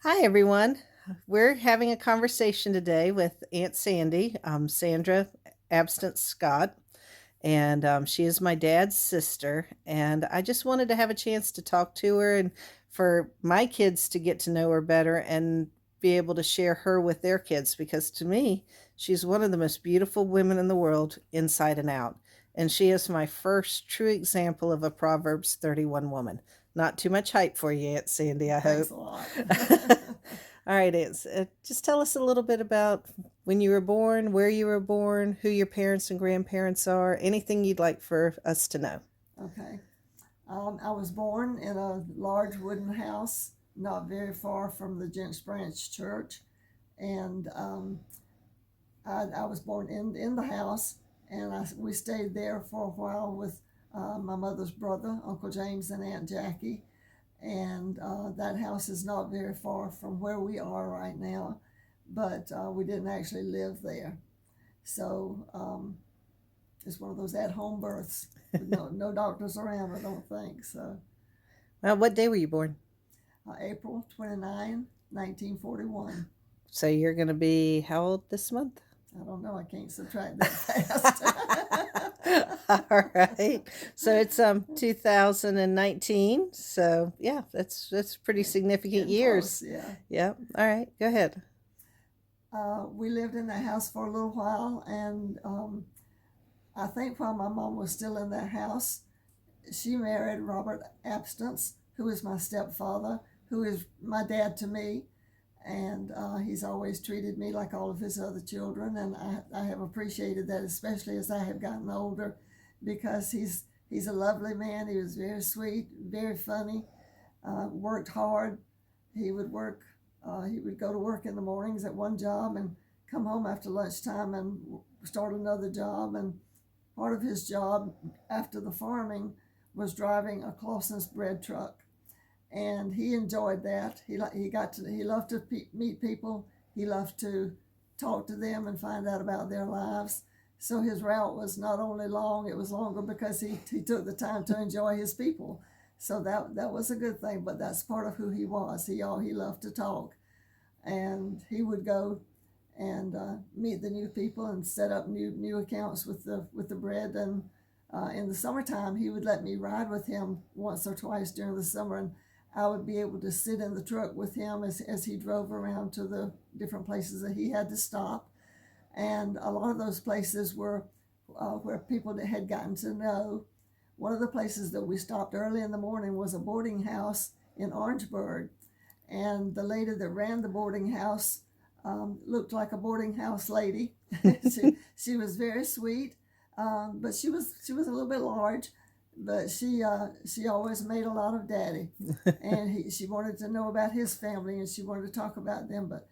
Hi, everyone. We're having a conversation today with Aunt Sandy, Sandra Abstinence Scott, and she is my dad's sister. And I just wanted to have a chance to talk to her and for my kids to get to know her better and be able to share her with their kids because to me, she's one of the most beautiful women in the world, inside and out. And she is my first true example of a Proverbs 31 woman. Not too much hype for you, Aunt Sandy, I Thanks hope. a lot. All right, just tell us a little bit about when you were born, where you were born, who your parents and grandparents are, anything you'd like for us to know. Okay. I was born in a large wooden house not very far from the Gents Branch Church. And I was born in the house, and we stayed there for a while with my mother's brother, Uncle James, and Aunt Jackie. And that house is not very far from where we are right now, but we didn't actually live there. So it's one of those at-home births with no doctors around. I don't think so. What day were you born? April 29, 1941. So you're going to be how old this month? I don't know. I can't subtract that fast. All right. So it's 2019. So yeah, that's pretty significant Getting close. years. Yeah. Yeah. All right. Go ahead. We lived in that house for a little while, and I think while my mom was still in that house, she married Robert Abstance, who is my stepfather, who is my dad to me. And he's always treated me like all of his other children, and I have appreciated that, especially as I have gotten older, because he's a lovely man. He was very sweet, very funny, worked hard. He would work. He would go to work in the mornings at one job and come home after lunchtime and start another job. And part of his job after the farming was driving a Clausen's bread truck, and he enjoyed that. He loved to meet people. He loved to talk to them and find out about their lives. So his route was not only long; it was longer because he took the time to enjoy his people. So that was a good thing. But that's part of who he was. He loved to talk, and he would go and meet the new people and set up new accounts with the bread. And in the summertime, he would let me ride with him once or twice during the summer, and I would be able to sit in the truck with him as he drove around to the different places that he had to stop. And a lot of those places were where people that had gotten to know. One of the places that we stopped early in the morning was a boarding house in Orangeburg, and the lady that ran the boarding house looked like a boarding house lady. She was very sweet, but she was a little bit large, but she always made a lot of daddy, and she wanted to know about his family and she wanted to talk about them. But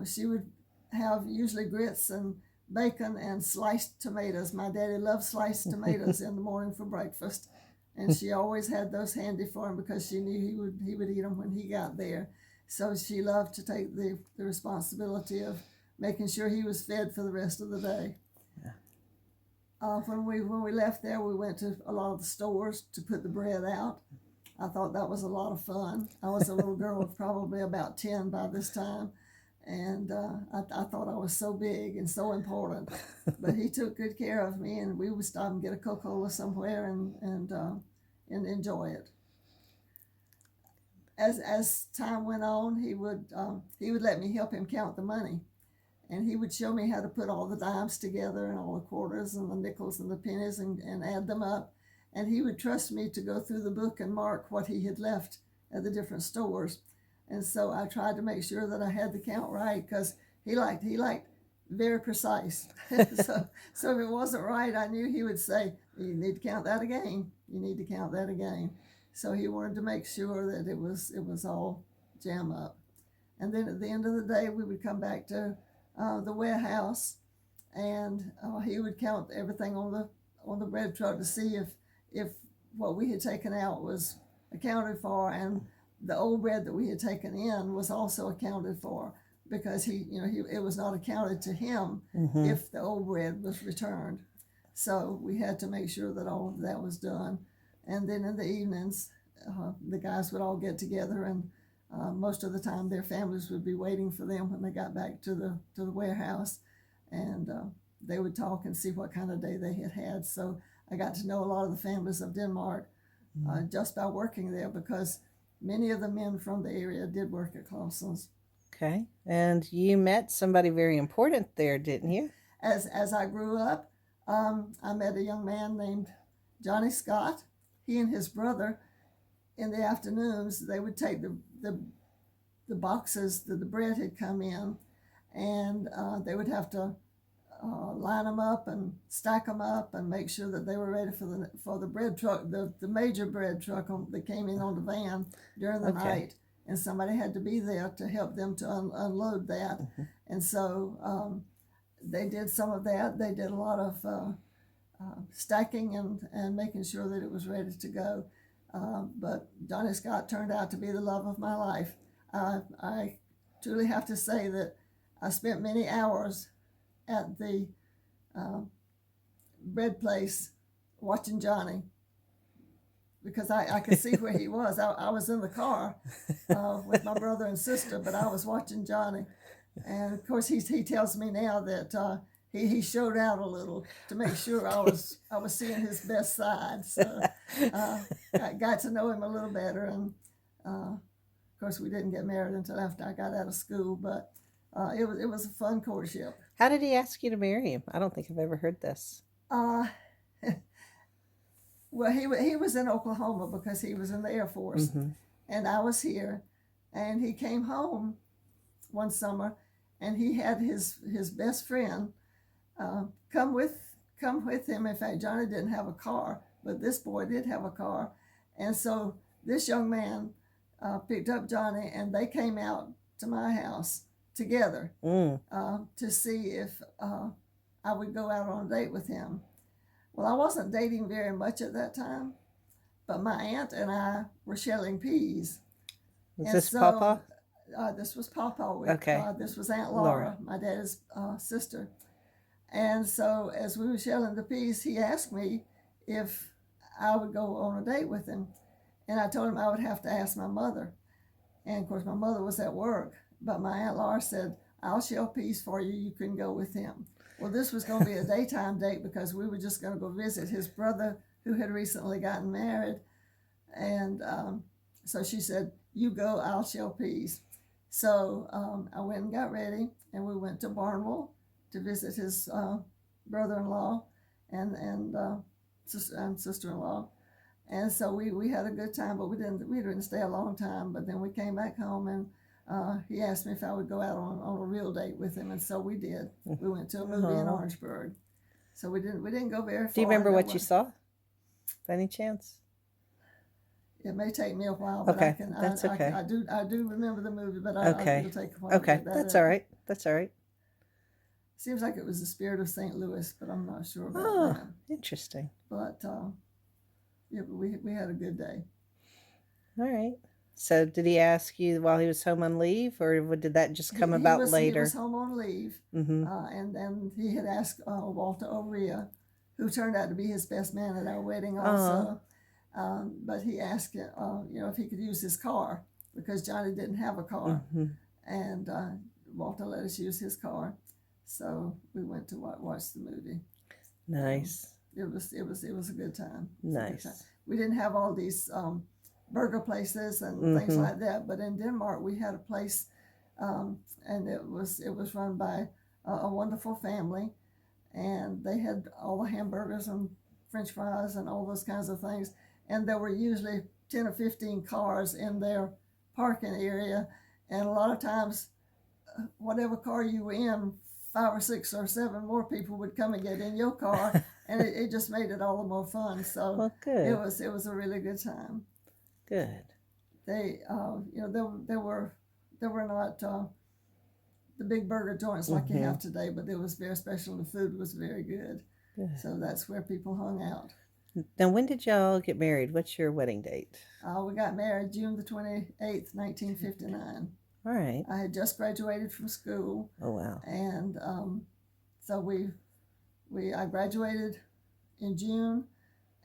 she would have usually grits and bacon and sliced tomatoes. My daddy loved sliced tomatoes in the morning for breakfast, and she always had those handy for him because she knew he would eat them when he got there. So she loved to take the responsibility of making sure he was fed for the rest of the day. When we left there, we went to a lot of the stores to put the bread out. I thought that was a lot of fun. I was a little girl of probably about 10 by this time, and I thought I was so big and so important. But he took good care of me, and we would stop and get a Coca-Cola somewhere and enjoy it. As time went on, he would let me help him count the money, and he would show me how to put all the dimes together and all the quarters and the nickels and the pennies and add them up. And he would trust me to go through the book and mark what he had left at the different stores. And so I tried to make sure that I had the count right because he liked very precise. So if it wasn't right, I knew he would say, "You need to count that again. You need to count that again." So he wanted to make sure that it was all jam up. And then at the end of the day, we would come back to the warehouse, and he would count everything on the bread truck to see if what we had taken out was accounted for, and the old bread that we had taken in was also accounted for because it was not accounted to him Mm-hmm. if the old bread was returned. So we had to make sure that all of that was done. And then in the evenings, the guys would all get together and Most of the time, their families would be waiting for them when they got back to the warehouse, and they would talk and see what kind of day they had had. So I got to know a lot of the families of Denmark just by working there, because many of the men from the area did work at Clausen's. Okay. And you met somebody very important there, didn't you? As I grew up, I met a young man named Johnny Scott. He and his brother, in the afternoons, they would take the boxes that the bread had come in, and they would have to line them up and stack them up and make sure that they were ready for the bread truck, the major bread truck that came in on the van during the night, and somebody had to be there to help them to unload that. And so they did some of that. They did a lot of stacking and making sure that it was ready to go. But Johnny Scott turned out to be the love of my life. I truly have to say that I spent many hours at the bread place watching Johnny, because I could see where he was. I was in the car with my brother and sister, but I was watching Johnny. And of course, he tells me now that he showed out a little to make sure I was seeing his best side. So I got to know him a little better, and of course, we didn't get married until after I got out of school. But it was a fun courtship. How did he ask you to marry him? I don't think I've ever heard this. Well, he was in Oklahoma because he was in the Air Force, and I was here, and he came home one summer, and he had his best friend come with him. In fact, Johnny didn't have a car, but this boy did have a car, and so this young man picked up Johnny, and they came out to my house together to see if I would go out on a date with him. Well, I wasn't dating very much at that time, but my aunt and I were shelling peas. Is this Papa? This was Papa. Okay. This was Aunt Laura, my dad's sister. And so as we were shelling the peas, he asked me if I would go on a date with him. And I told him I would have to ask my mother. And of course, my mother was at work. But my Aunt Laura said, I'll shell peas for you. You can go with him. Well, this was going to be a daytime date because we were just going to go visit his brother who had recently gotten married. And so she said, you go, I'll shell peas. So I went and got ready, and we went to Barnwell to visit his brother-in-law and sister-in-law. And so we had a good time, but we didn't stay a long time. But then we came back home, and he asked me if I would go out on a real date with him, and so we did. We went to a movie in Orangeburg. So we didn't go very far. Do you remember what you saw, by any chance? It may take me a while, but okay. That's okay. I do remember the movie, but it'll take a while. Okay, that's all right. That's all right. Seems like it was The Spirit of St. Louis, but I'm not sure about that. Interesting. But yeah, we had a good day. All right. So did he ask you while he was home on leave, or did that just come about later? He was home on leave, and then he had asked Walter O'Rea, who turned out to be his best man at our wedding also. But he asked if he could use his car because Johnny didn't have a car, and Walter let us use his car. So we went to watch the movie. Nice. It was a good time. Nice. We didn't have all these burger places and things like that, but in Denmark we had a place, and it was run by a wonderful family, and they had all the hamburgers and French fries and all those kinds of things, and there were usually 10 or 15 cars in their parking area, and a lot of times whatever car you were in, 5 or 6 or 7 more people would come and get in your car, and it just made it all the more fun. So well, good. It was a really good time. Good. They there were not the big burger joints like you have today, but it was very special. The food was very good. Good. So that's where people hung out. Now, when did y'all get married? What's your wedding date? We got married June the 28th, 1959. All right. I had just graduated from school. Oh, wow. And so I graduated in June,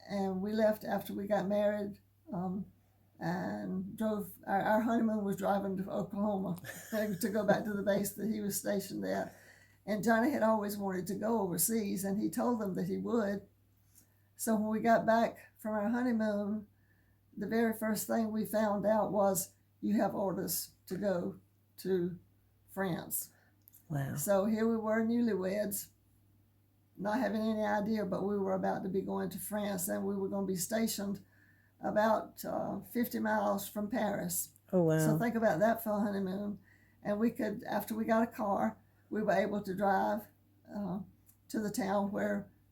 and we left after we got married and drove. Our honeymoon was driving to Oklahoma to go back to the base that he was stationed at. And Johnny had always wanted to go overseas, and he told them that he would. So when we got back from our honeymoon, the very first thing we found out was you have orders to go to France. Wow. So here we were, newlyweds, not having any idea, but we were about to be going to France, and we were going to be stationed about 50 miles from Paris. Oh, wow. So think about that for a honeymoon. And we could, after we got a car, we were able to drive to the town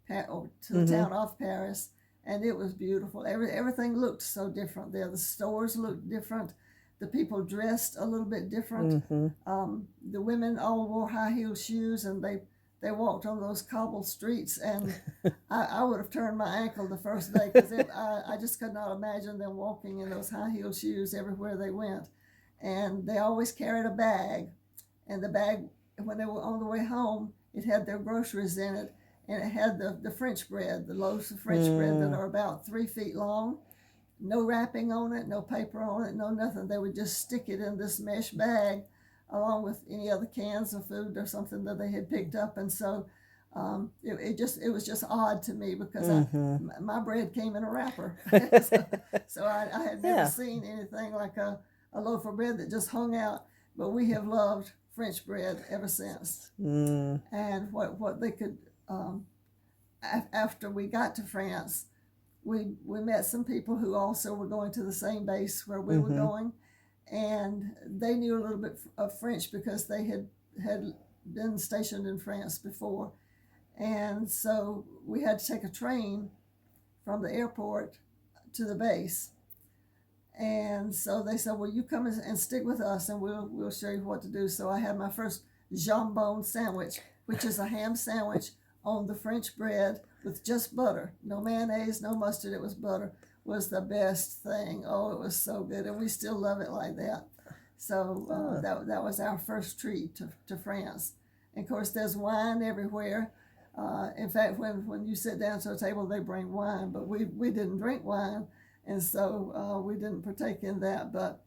town of Paris, and it was beautiful. Everything looked so different there. The stores looked different. The people dressed a little bit different. The women all wore high-heeled shoes, and they walked on those cobbled streets, and I would have turned my ankle the first day, because I just could not imagine them walking in those high-heeled shoes everywhere they went. And they always carried a bag, and the bag, when they were on the way home, it had their groceries in it, and it had the French bread, the loaves of French bread that are about 3 feet long. No wrapping on it, no paper on it, no nothing. They would just stick it in this mesh bag along with any other cans of food or something that they had picked up. And so it was just odd to me, because my bread came in a wrapper. so I had never seen anything like a loaf of bread that just hung out. But we have loved French bread ever since. And what they could, after we got to France, we met some people who also were going to the same base where we were going, and they knew a little bit of French because they had been stationed in France before. And so we had to take a train from the airport to the base. And so they said, well, you come and stick with us, and we'll show you what to do. So I had my first jambon sandwich, which is a ham sandwich on the French bread with just butter. No mayonnaise, no mustard, it was butter. Was the best thing. Oh, it was so good, and we still love it like that. So that was our first treat to France. And of course, there's wine everywhere. In fact, when you sit down to a table, they bring wine, but we didn't drink wine, and so we didn't partake in that. But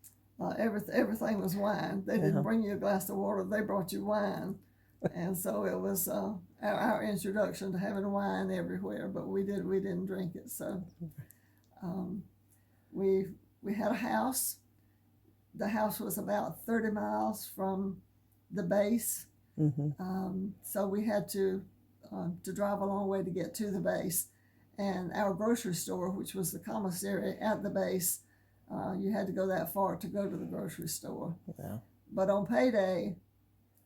everything was wine. They didn't bring you a glass of water; they brought you wine, and so it was our introduction to having wine everywhere. But we didn't drink it. So we had a house. The house was about 30 miles from the base, so we had to drive a long way to get to the base. And our grocery store, which was the commissary at the base, you had to go that far to go to the grocery store. Yeah. But on payday,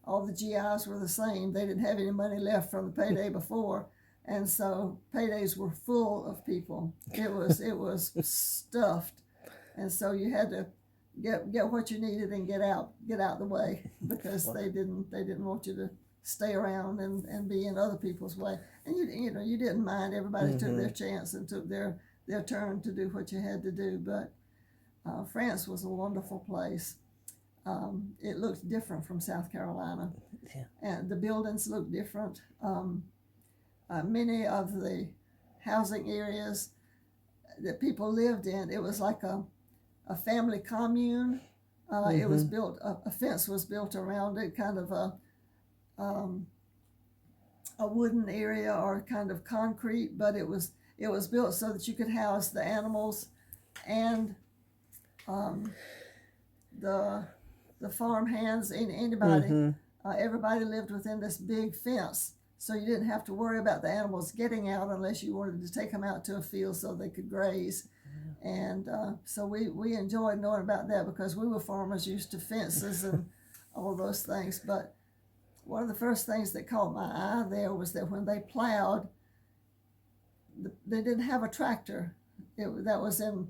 all the GIs were the same. They didn't have any money left from the payday before, and so paydays were full of people. It was stuffed, and so you had to get what you needed and get out the way, because they didn't want you to stay around and be in other people's way. And you didn't mind. Everybody took their chance and took their turn to do what you had to do. But France was a wonderful place. It looked different from South Carolina, and the buildings looked different. Many of the housing areas that people lived in, it was like a family commune. It was built, a fence was built around it, kind of a wooden area or kind of concrete, but it was built so that you could house the animals and the farm hands and anybody. Everybody lived within this big fence, so you didn't have to worry about the animals getting out unless you wanted to take them out to a field so they could graze. And so we enjoyed knowing about that, because we were farmers, used to fences and all those things. But one of the first things that caught my eye there was that when they plowed, they didn't have a tractor. That was in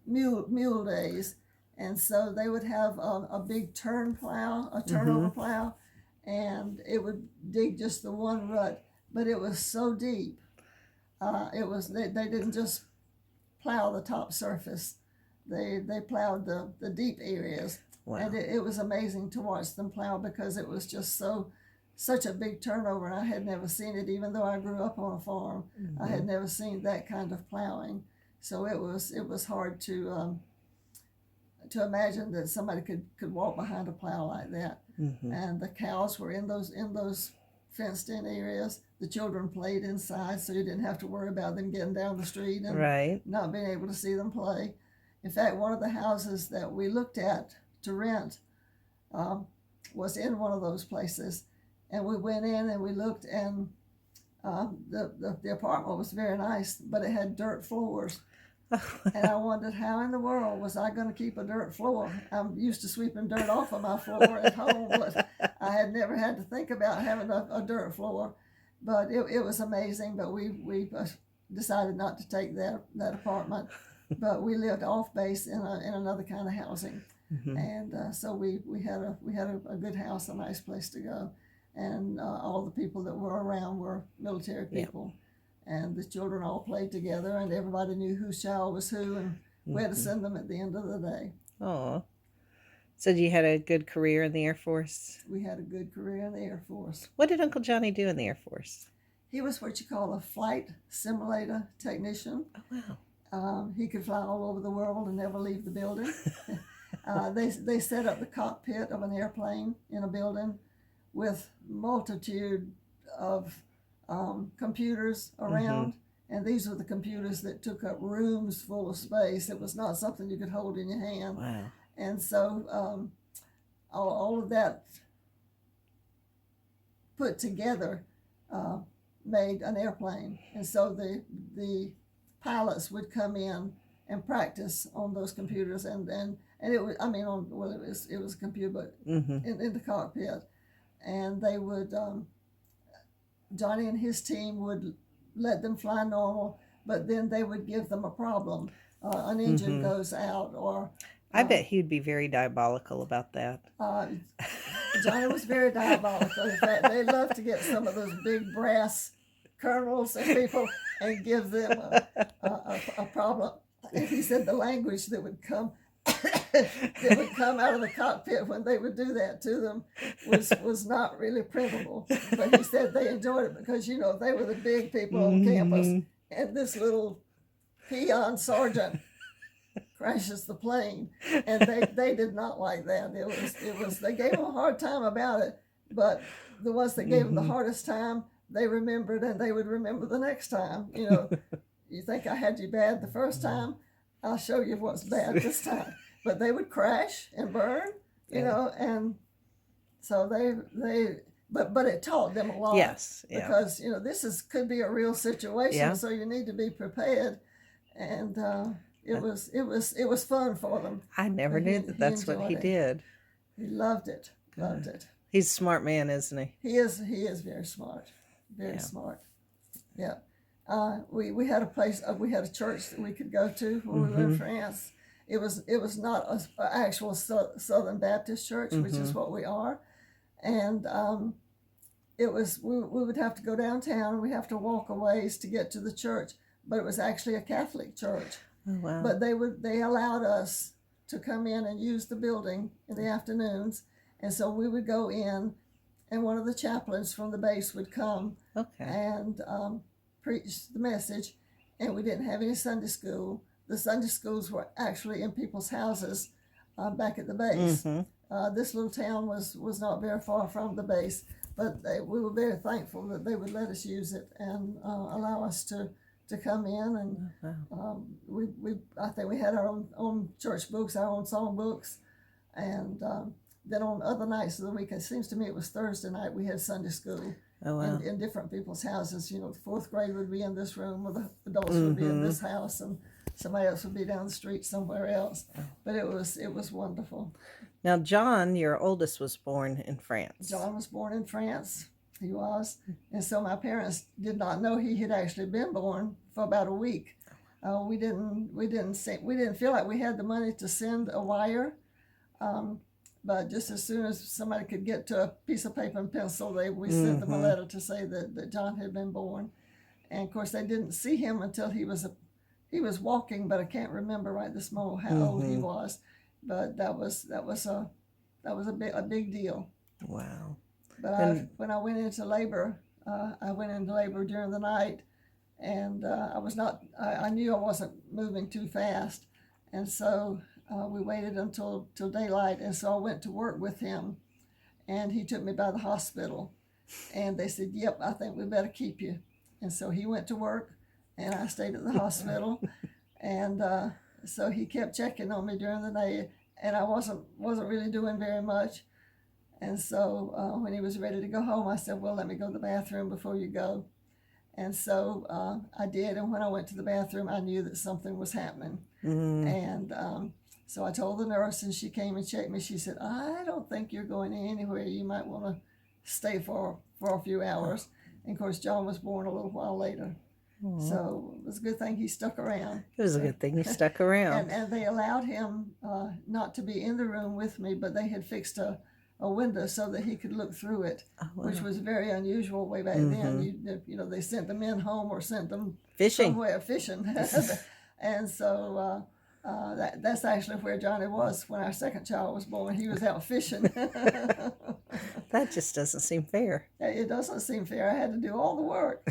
mule days. And so they would have a big turn plow, a turnover plow, and it would dig just the one rut. But it was so deep. They didn't just plow the top surface. They plowed the deep areas. Wow. And it was amazing to watch them plow, because it was just such a big turnover. And I had never seen it, even though I grew up on a farm. I had never seen that kind of plowing. So it was hard to to imagine that somebody could walk behind a plow like that. Mm-hmm. And the cows were in those fenced in areas. The children played inside, so you didn't have to worry about them getting down the street and Right. not being able to see them play. In fact, one of the houses that we looked at to rent was in one of those places, and we went in and we looked, and the apartment was very nice, but it had dirt floors. And I wondered how in the world was I going to keep a dirt floor. I'm used to sweeping dirt off of my floor at home, but I had never had to think about having a dirt floor. But it was amazing. But we decided not to take that apartment, but we lived off base in another kind of housing. Mm-hmm. And so we had a good house, a nice place to go, and all the people that were around were military people. Yeah. And the children all played together, and everybody knew whose child was who, and we had to send them at the end of the day. Oh, so you had a good career in the Air Force? We had a good career in the Air Force. What did Uncle Johnny do in the Air Force? He was what you call a flight simulator technician. Oh, wow. He could fly all over the world and never leave the building. They set up the cockpit of an airplane in a building with multitude of computers around, and these were the computers that took up rooms full of space. It was not something you could hold in your hand. Wow. And so all of that put together made an airplane. And so the pilots would come in and practice on those computers, and it was, I mean, it was a computer, but in the cockpit, and they would. Johnny and his team would let them fly normal, but then they would give them a problem. An engine goes out, or I bet he'd be very diabolical about that. Johnny was very diabolical. In fact, they loved to get some of those big brass colonels and people and give them a problem. And he said the language that would come out of the cockpit when they would do that to them was not really printable. But he said they enjoyed it because, they were the big people on campus. And this little peon sergeant crashes the plane. And they did not like that. It was they gave him a hard time about it. But the ones that gave him the hardest time, they remembered, and they would remember the next time. You think I had you bad the first time? I'll show you what's bad this time. But they would crash and burn, and so but it taught them a lot. Yes, yeah. Because this could be a real situation, so you need to be prepared, and it was fun for them. I never knew that's what he did. He loved it. Loved it. He's a smart man, isn't he? He is very smart, very smart. Yeah. We had a place, we had a church that we could go to when we were in France. It was not an actual Southern Baptist church, which is what we are, and it was we would have to go downtown, and we have to walk a ways to get to the church, but it was actually a Catholic church. Oh, wow. But they allowed us to come in and use the building in the afternoons, and so we would go in, and one of the chaplains from the base would come and preach the message, and we didn't have any Sunday school. The Sunday schools were actually in people's houses back at the base. This little town was not very far from the base, but we were very thankful that they would let us use it and allow us to come in. And I think we had our own church books, our own song books, and then on other nights of the week, it seems to me it was Thursday night, we had Sunday school. Oh, wow. in different people's houses. The fourth grade would be in this room, or the adults would be in this house, and somebody else would be down the street somewhere else. But it was wonderful. Now, John, your oldest, was born in France. John was born in France. He was, and so my parents did not know he had actually been born for about a week. We didn't feel like we had the money to send a wire. But just as soon as somebody could get to a piece of paper and pencil, we sent them a letter to say that John had been born. And of course, they didn't see him until he was walking, but I can't remember right this moment how old he was. But that was a big deal. Wow. But when I went into labor, during the night, and I knew I wasn't moving too fast, and so we waited until till daylight, and so I went to work with him, and he took me by the hospital, and they said, "Yep, I think we better keep you." And so he went to work, and I stayed at the hospital, and so he kept checking on me during the day, and I wasn't really doing very much. And so when he was ready to go home, I said, "Well, let me go to the bathroom before you go." And so I did. And when I went to the bathroom, I knew that something was happening. And so I told the nurse, and she came and checked me. She said, "I don't think you're going anywhere. You might want to stay for a few hours." And of course, John was born a little while later. So it was a good thing he stuck around. It was a good thing he stuck around. And they allowed him not to be in the room with me, but they had fixed a window so that he could look through it, which was very unusual way back then. You know, they sent the men home or sent them Fishing. somewhere fishing. And so that's actually where Johnny was when our second child was born. He was out fishing. That just doesn't seem fair. It doesn't seem fair. I had to do all the work.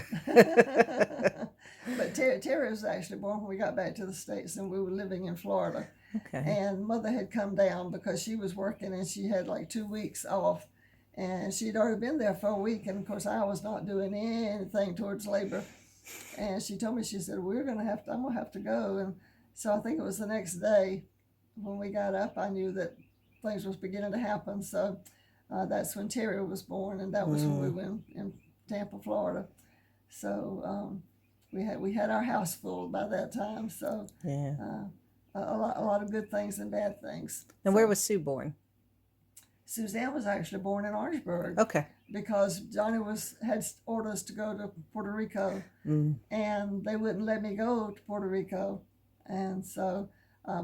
But Terry was actually born when we got back to the States, and we were living in Florida. Okay. And Mother had come down because she was working, and she had like 2 weeks off, and she'd already been there for a week. And of course, I was not doing anything towards labor. And she told me, she said, I'm gonna have to go. And so I think it was the next day when we got up, I knew that things was beginning to happen. So that's when Terry was born, and that was when we were in Tampa, Florida. So we had our house full by that time. So Yeah. a lot of good things and bad things. And where was Sue born? Suzanne was actually born in Orangeburg. Okay. Because Johnny had orders to go to Puerto Rico, and they wouldn't let me go to Puerto Rico, and so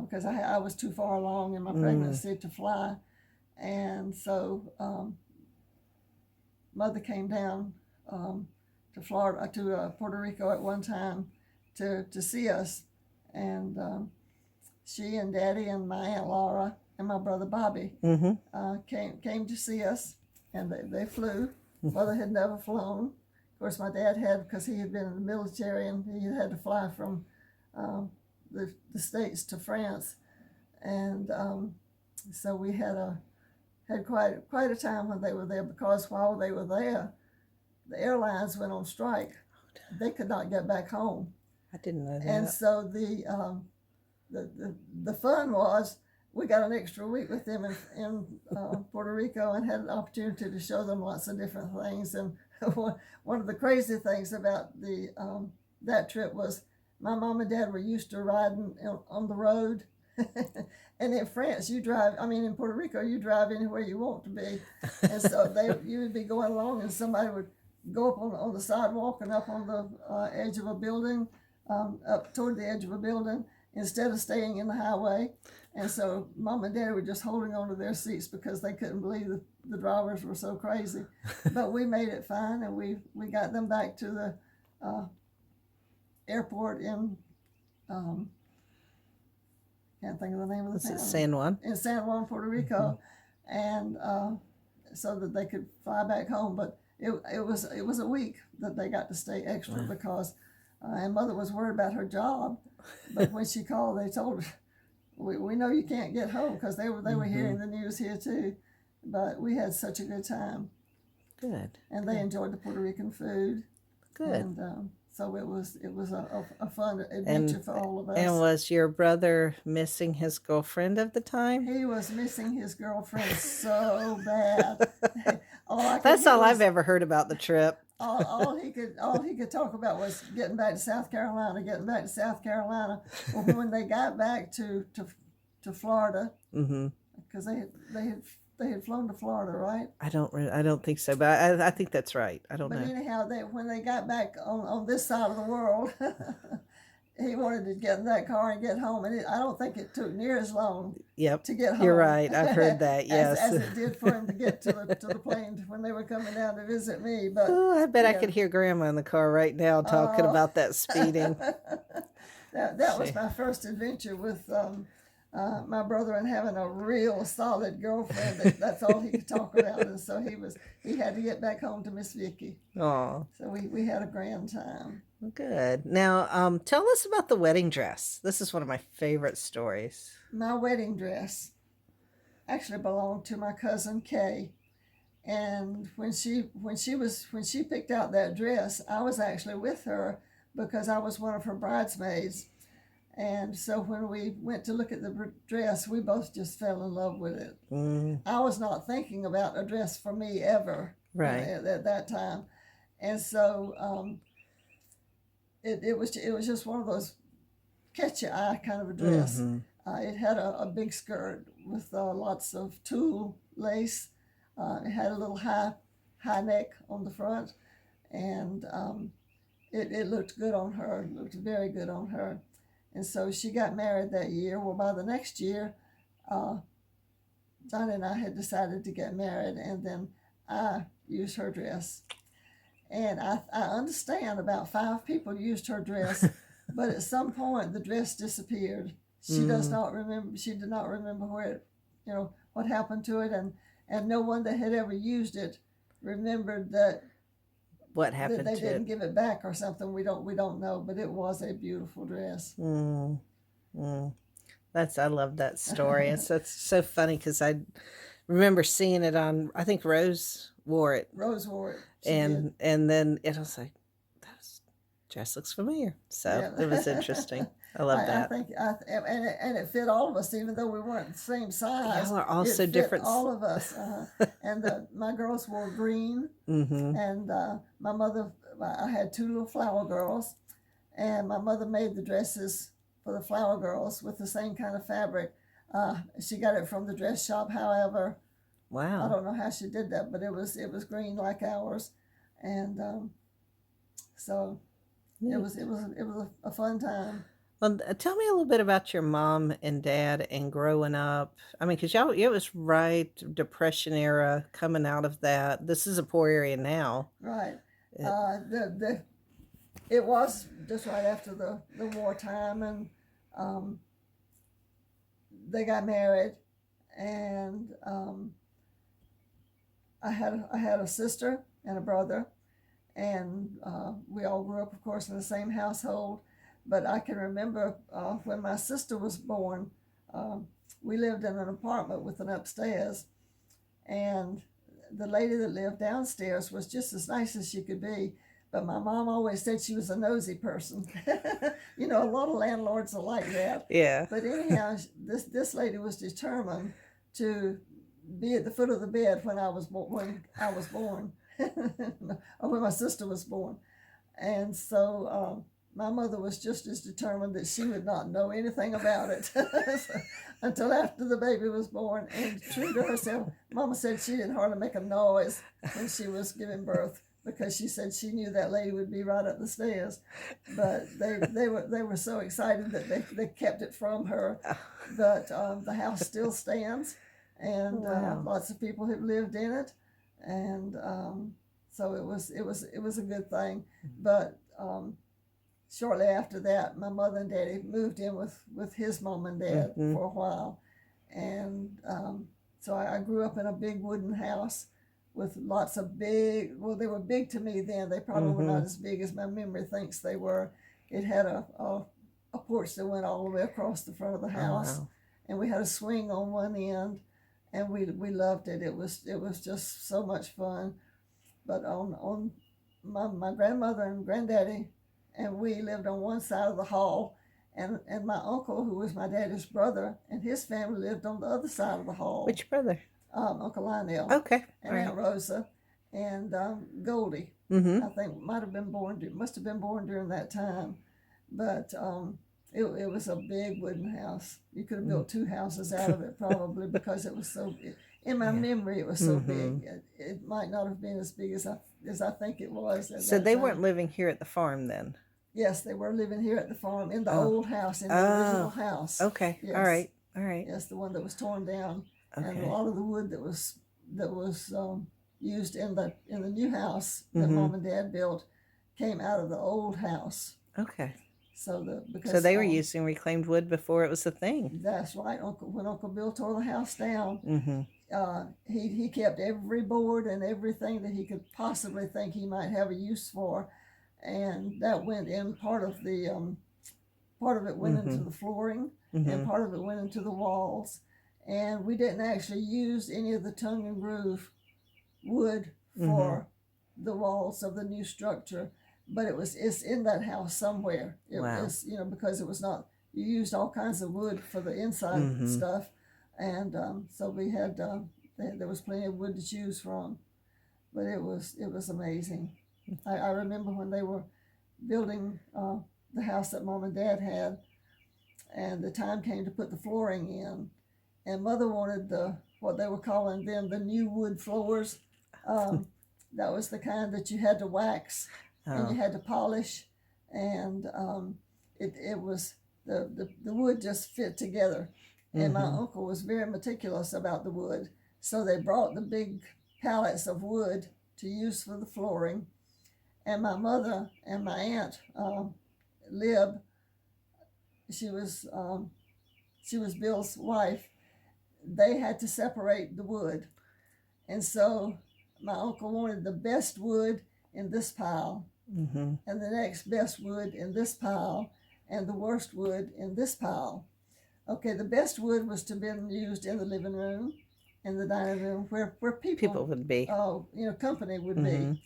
because I was too far along in my pregnancy to fly, and so Mother came down to Florida to Puerto Rico at one time to see us, and she and Daddy and my Aunt Laura and my brother Bobby came to see us, and they flew. Mother had never flown. Of course, my dad had, because he had been in the military, and he had to fly from the States to France, and so we had quite a time when they were there, because while they were there, the airlines went on strike. They could not get back home. I didn't know that. And so the fun was, we got an extra week with them in Puerto Rico, and had an opportunity to show them lots of different things. And one of the crazy things about that trip was, my mom and dad were used to riding on the road. And in France, in Puerto Rico, you drive anywhere you want to be. And so you would be going along, and somebody would go up on the sidewalk and up on the edge of a building, up toward the edge of a building, instead of staying in the highway. And so Mom and Dad were just holding on to their seats because they couldn't believe that the drivers were so crazy. But we made it fine, and we got them back to the airport in, can't think of the name of the town. San Juan? In San Juan, Puerto Rico. And so that they could fly back home. But it was a week that they got to stay extra, because and Mother was worried about her job. But when she called, they told her, we know you can't get home, because they were hearing the news here too. But we had such a good time. Good. And they enjoyed the Puerto Rican food. Good. And so it was a fun adventure for all of us. And was your brother missing his girlfriend at the time? He was missing his girlfriend so bad. That's all I've ever heard about the trip. All he could talk about was getting back to South Carolina. Well, when they got back to Florida, because they had flown to Florida, right? I don't think so, but I think that's right. I don't know. But anyhow, when they got back on this side of the world, he wanted to get in that car and get home, and I don't think it took near as long to get home. You're right. I've heard that, yes. as it did for him to get to the plane when they were coming down to visit me. But I bet I could hear Grandma in the car right now talking about that speeding. that was my first adventure with my brother, and having a real solid girlfriend. That's all he could talk about. And so he had to get back home to Miss Vicky. Oh. So we had a grand time. Good. Now, tell us about the wedding dress. This is one of my favorite stories. my wedding dress actually belonged to my cousin Kay. And when she picked out that dress, I was actually with her because I was one of her bridesmaids. And so when we went to look at the dress, we both just fell in love with it. I was not thinking about a dress for me ever, Right. at that time. And so it was just one of those catch your eye kind of a dress. It had a big skirt with lots of tulle lace. It had a little high neck on the front, and it looked good on her. It looked very good on her. And so she got married that year. Well, by the next year, uh, Johnny and I had decided to get married, and then I used her dress. And I understand about 5 people used her dress, but at some point the dress disappeared. She does not remember. She did not remember where it, what happened to it, and no one that had ever used it remembered that What happened they to didn't it? give it back or something. We don't know, but it was a beautiful dress. Mm, mm. I love that story. It's so funny because I remember seeing it on, I think Rose wore it, Rose wore it. She did. and then it was like, that dress looks familiar. So Yeah. it was interesting. I love I that. think and it fit all of us, even though we weren't the same size. Y'all are all It so fit different. all of us. And my girls wore green, and my mother. I had 2 little flower girls, and my mother made the dresses for the flower girls with the same kind of fabric. She got it from the dress shop. However, I Wow. don't know how she did that, but it was green like ours, and so Neat. it was a fun time. Well, tell me a little bit about your mom and dad and growing up. I mean, because y'all, it was right Depression era, coming out of that. This is a poor area now. Right. It, The it was just right after the wartime, and they got married, and I had a sister and a brother, and we all grew up, of course, in the same household. But I can remember when my sister was born, we lived in an apartment with an upstairs, and the lady that lived downstairs was just as nice as she could be. But my mom always said she was a nosy person. A lot of landlords are like that. yeah. But anyhow, this lady was determined to be at the foot of the bed when I was born, or when my sister was born, and so my mother was just as determined that she would not know anything about it until after the baby was born. And true to herself, Mama said she didn't hardly make a noise when she was giving birth, because she said she knew that lady would be right up the stairs. But they were so excited that they kept it from her. But the house still stands, and Wow. lots of people have lived in it, and so it was a good thing. But shortly after that, my mother and daddy moved in with his mom and dad for a while, and so I grew up in a big wooden house with lots of big. Well, they were big to me then. They probably were not as big as my memory thinks they were. It had a porch that went all the way across the front of the house, wow. and we had a swing on one end, and we loved it. It was just so much fun. But on my grandmother and granddaddy and we lived on one side of the hall, and my uncle, who was my daddy's brother, and his family lived on the other side of the hall. Which brother? Uncle Lionel. Okay. And Aunt Rosa, and Goldie. I think must have been born during that time, but it was a big wooden house. You could have built 2 houses out of it probably, because it was so. In my memory, it was so big. It might not have been as big as I think it was. So they weren't living here at the farm then? Yes, they were living here at the farm in the old house, in the original house. Okay. Yes. All right. All right. Yes, the one that was torn down, and a Okay. lot of the wood that was used in the new house that Mom and Dad built came out of the old house. Okay. So So they were using reclaimed wood before it was a thing. That's right. When Uncle Bill tore the house down, Mm-hmm. he kept every board and everything that he could possibly think he might have a use for, and that went in part of part of it went into Mm-hmm. the flooring, and Mm-hmm. part of it went into the walls. And we didn't actually use any of the tongue and groove wood Mm-hmm. for the walls of the new structure, but it's in that house somewhere. It Wow. is, because it was not, you used all kinds of wood for the inside Mm-hmm. stuff, and so we had there was plenty of wood to choose from, but it was amazing. I remember when they were building the house that mom and dad had, and the time came to put the flooring in, and mother wanted the what they were calling them the new wood floors. Um, that was the kind that you had to wax and you Oh. had to polish, and it was the wood just fit together. And my Mm-hmm. uncle was very meticulous about the wood, so they brought the big pallets of wood to use for the flooring. And my mother and my aunt, Lib, she was um, she was Bill's wife. They had to separate the wood. And so my uncle wanted the best wood in this pile, Mm-hmm. and the next best wood in this pile, and the worst wood in this pile. Okay, the best wood was to be used in the living room, in the dining room, where People people, would be. company would Mm-hmm. be.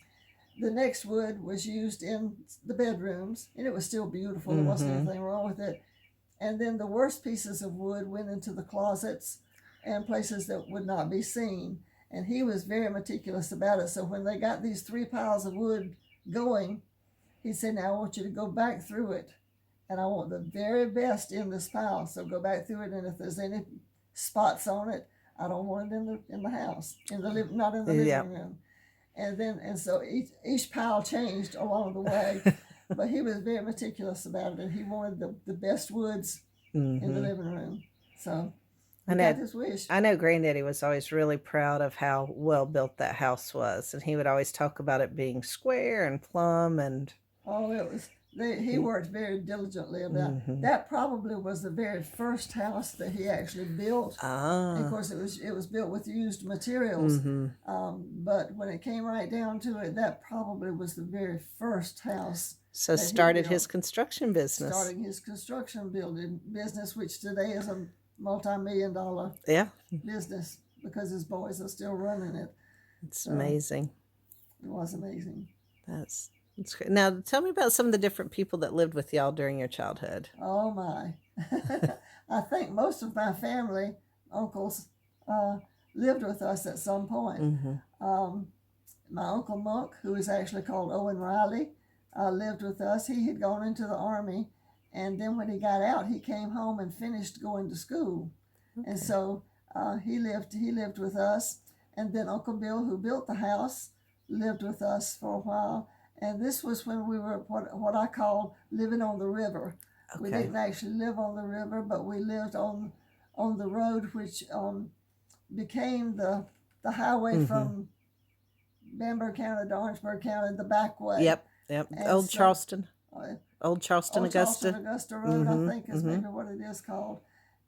The next wood was used in the bedrooms, and it was still beautiful. There wasn't Mm-hmm. anything wrong with it. And then the worst pieces of wood went into the closets and places that would not be seen. And he was very meticulous about it. So when they got these 3 piles of wood going, he said, "Now I want you to go back through it, and I want the very best in this pile. So go back through it, and if there's any spots on it, I don't want it in the house, not in the Yeah. living room." And so each pile changed along the way, but he was very meticulous about it, and he wanted the best woods in the Mm-hmm. living room. So I he got know. his wish. I know Granddaddy was always really proud of how well built that house was, and he would always talk about it being square and plumb and. Oh, he worked very diligently about Mm-hmm. that. Probably was the very first house that he actually built. And of Ah. course, it was built with used materials. Mm-hmm. But when it came right down to it, that probably was the very first house So that he started his built, construction business. starting his construction building business, which today is a multi-million-dollar Yeah, business because his boys are still running it. it's So amazing. it was amazing. That's great. Now, tell me about some of the different people that lived with y'all during your childhood. Oh my. I think most of my family, uncles, uh, lived with us at some point. Mm-hmm. My Uncle Monk, who is actually called Owen Riley, lived with us. He had gone into the Army, and then when he got out, he came home and finished going to school. Okay. And so he lived with us. And then Uncle Bill, who built the house, lived with us for a while. And this was when we were what I call living on the river. We Okay. didn't actually live on the river, but we lived on the road, which became the highway Mm-hmm. from Bamberg County to Orangeburg County, the back way. Yep. Yep. And Old so, Charleston. uh, Old Charleston, Old Charleston Augusta. Augusta Road, Mm-hmm. I think is Mm-hmm. maybe what it is called.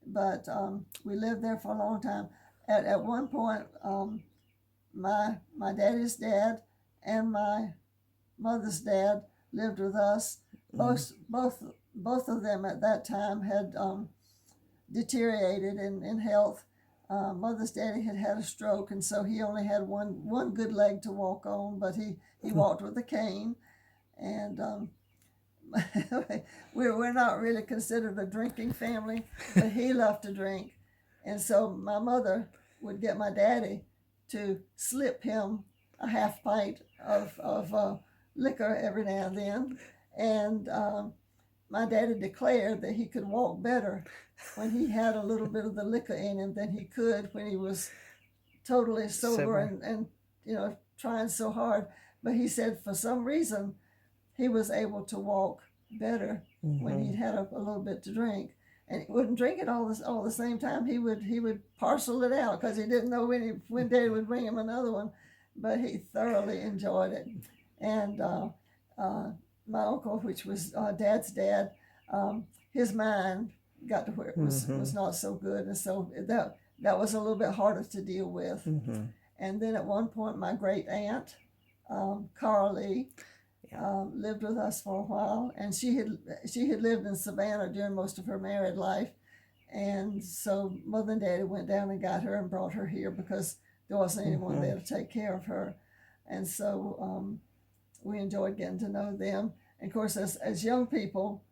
But we lived there for a long time. At one point, my daddy's dad and my mother's dad lived with us. Both of them at that time had deteriorated in health. Mother's daddy had had a stroke, and so he only had one good leg to walk on, but he walked with a cane. And we're not really considered a drinking family, but he loved to drink. And so my mother would get my daddy to slip him a half pint of liquor every now and then. And my daddy declared that he could walk better when he had a little bit of the liquor in him than he could when he was totally sober and trying so hard. But he said for some reason he was able to walk better when he'd had a little bit to drink. And he wouldn't drink it all the same time. He would parcel it out because he didn't know when Daddy would bring him another one. But he thoroughly enjoyed it. And my uncle, which was Dad's dad, his mind got to where it was not so good, and so that was a little bit harder to deal with. Mm-hmm. And then at one point, my great aunt, Carl Lee, lived with us for a while, and she had lived in Savannah during most of her married life, and so Mother and Daddy went down and got her and brought her here because there wasn't anyone there to take care of her, and so we enjoyed getting to know them. And of course, as young people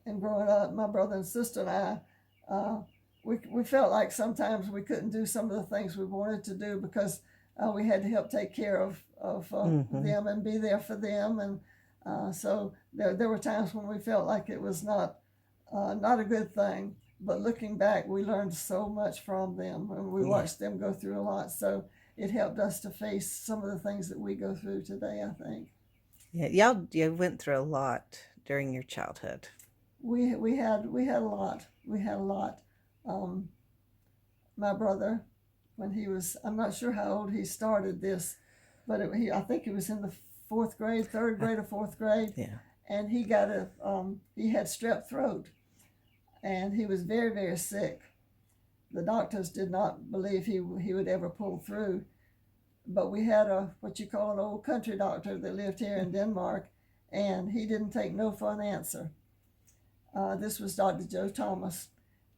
and growing up, my brother and sister and I, we felt like sometimes we couldn't do some of the things we wanted to do because we had to help take care of them and be there for them. And so there were times when we felt like it was not a good thing. But looking back, we learned so much from them, and we watched them go through a lot. So it helped us to face some of the things that we go through today, I think. Yeah, you went through a lot during your childhood. We had a lot. We had a lot. My brother, when he was, I'm not sure how old he started this, but I think he was in the fourth grade, third grade or fourth grade. Yeah. And he got he had strep throat, and he was very, very sick. The doctors did not believe he would ever pull through, but we had what you call an old country doctor that lived here in Denmark, and he didn't take no for an answer. This was Dr. Joe Thomas,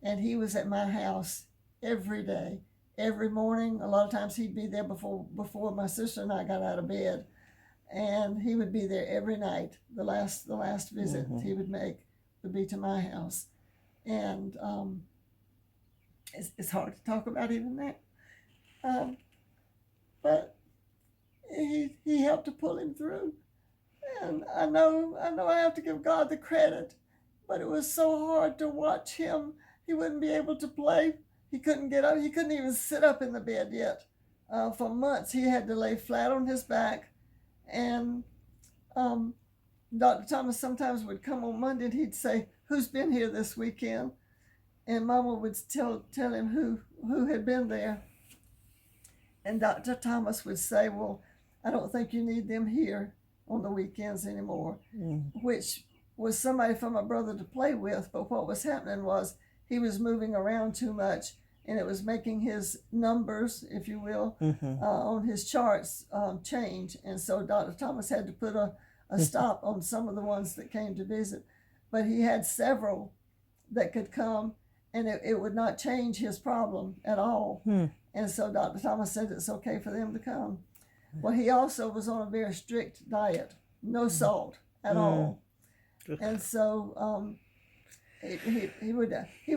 and he was at my house every day, every morning. A lot of times he'd be there before my sister and I got out of bed, and he would be there every night. The last visit he would make would be to my house, and it's hard to talk about even that, but he helped to pull him through, and I know I have to give God the credit. But it was so hard to watch him. He wouldn't be able to play. He couldn't get up. He couldn't even sit up in the bed yet. For months, he had to lay flat on his back. And Dr. Thomas sometimes would come on Monday and he'd say, "Who's been here this weekend?" And Mama would tell him who had been there. And Dr. Thomas would say, "Well, I don't think you need them here on the weekends anymore," which was somebody for my brother to play with, but what was happening was he was moving around too much, and it was making his numbers, if you will, on his charts change. And so Dr. Thomas had to put a stop on some of the ones that came to visit. But he had several that could come, and it would not change his problem at all. And so Dr. Thomas said it's okay for them to come. Well, he also was on a very strict diet, no salt at all. And so he would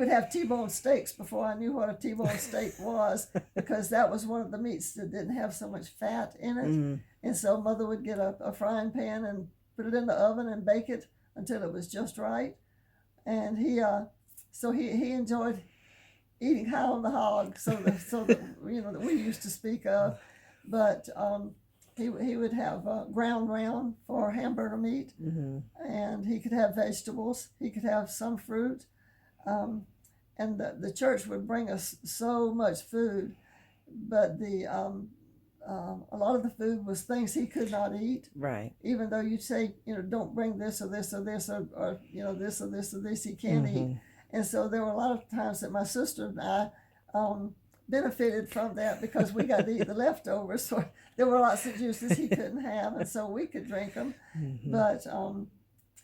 have T-bone steaks before I knew what a T-bone steak was, because that was one of the meats that didn't have so much fat in it. And so Mother would get a frying pan and put it in the oven and bake it until it was just right. And he enjoyed eating high on the hog, so that that we used to speak of. But he would have ground round for hamburger meat, and he could have vegetables. He could have some fruit, and the church would bring us so much food, but a lot of the food was things he could not eat. Right. Even though you'd say, don't bring this or this or this or this or this or this, he can't eat. And so there were a lot of times that my sister and I benefited from that because we got to eat the leftovers. So there were lots of juices he couldn't have, and so we could drink them. But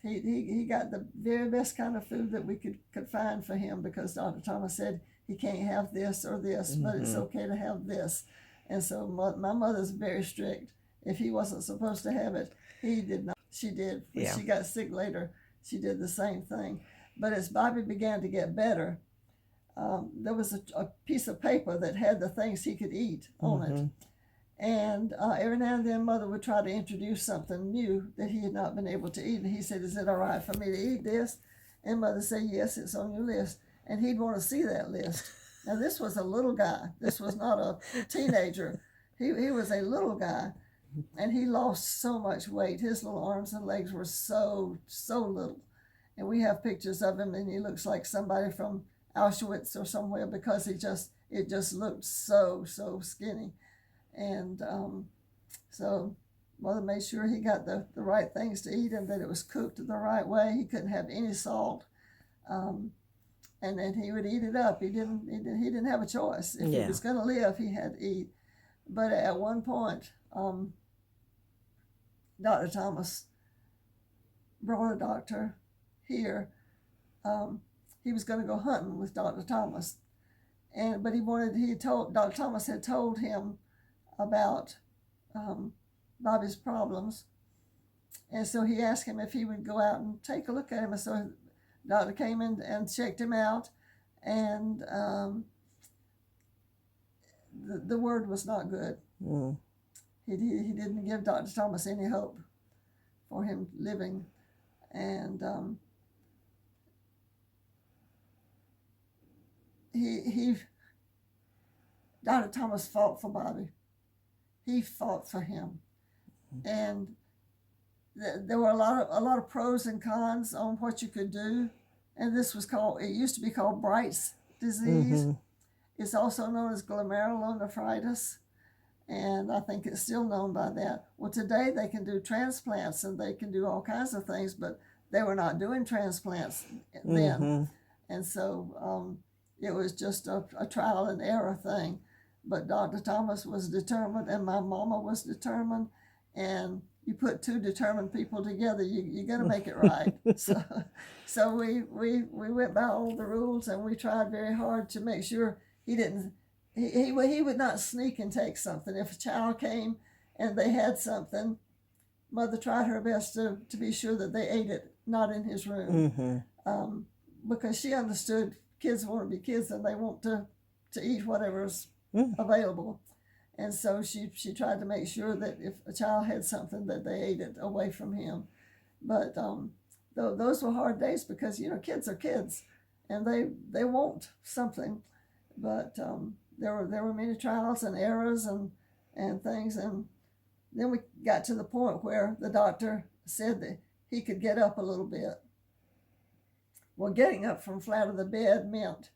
he got the very best kind of food that we could find for him, because Dr. Thomas said he can't have this or this, but it's okay to have this. And so my mother's very strict. If he wasn't supposed to have it, he did not. She did. When she got sick later, she did the same thing. But as Bobby began to get better, there was a piece of paper that had the things he could eat on it. And every now and then Mother would try to introduce something new that he had not been able to eat. And he said, "Is it all right for me to eat this?" And Mother said, "Yes, it's on your list." And he'd want to see that list. Now, this was a little guy. This was not a teenager. He was a little guy. And he lost so much weight. His little arms and legs were so little. And we have pictures of him, and he looks like somebody from Auschwitz or somewhere, because it just looked so skinny. And so Mother made sure he got the right things to eat, and that it was cooked the right way. He couldn't have any salt, and then he would eat it up. He didn't have a choice. If he was going to live, he had to eat. But at one point, Dr. Thomas brought a doctor here. Um, he was going to go hunting with Dr. Thomas, but Dr. Thomas had told him about um, Bobby's problems, and so he asked him if he would go out and take a look at him. And so the doctor came in and checked him out, and the word was not good. Mm. He didn't give Dr. Thomas any hope for him living, and Dr. Thomas fought for Bobby. He fought for him, and there were a lot of pros and cons on what you could do, and it used to be called Bright's disease. It's also known as glomerulonephritis, and I think it's still known by that. Well, today they can do transplants and they can do all kinds of things, but they were not doing transplants then. And so it was just a trial and error thing. But Dr. Thomas was determined, and my mama was determined, and you put two determined people together, you're going to make it right. So we went by all the rules, and we tried very hard to make sure he would not sneak and take something. If a child came and they had something, mother tried her best to be sure that they ate it, not in his room. Because she understood kids want to be kids and they want to eat whatever's available. And so she tried to make sure that if a child had something, that they ate it away from him. But those were hard days because, kids are kids and they want something. But there were many trials and errors and things. And then we got to the point where the doctor said that he could get up a little bit. Well, getting up from flat of the bed meant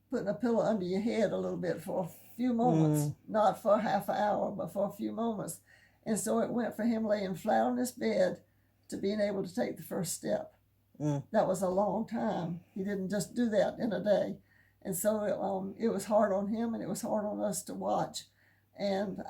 putting a pillow under your head a little bit for a few moments, not for half an hour, but for a few moments. And so it went for him laying flat on his bed to being able to take the first step. That was a long time. He didn't just do that in a day. And so it was hard on him and it was hard on us to watch. And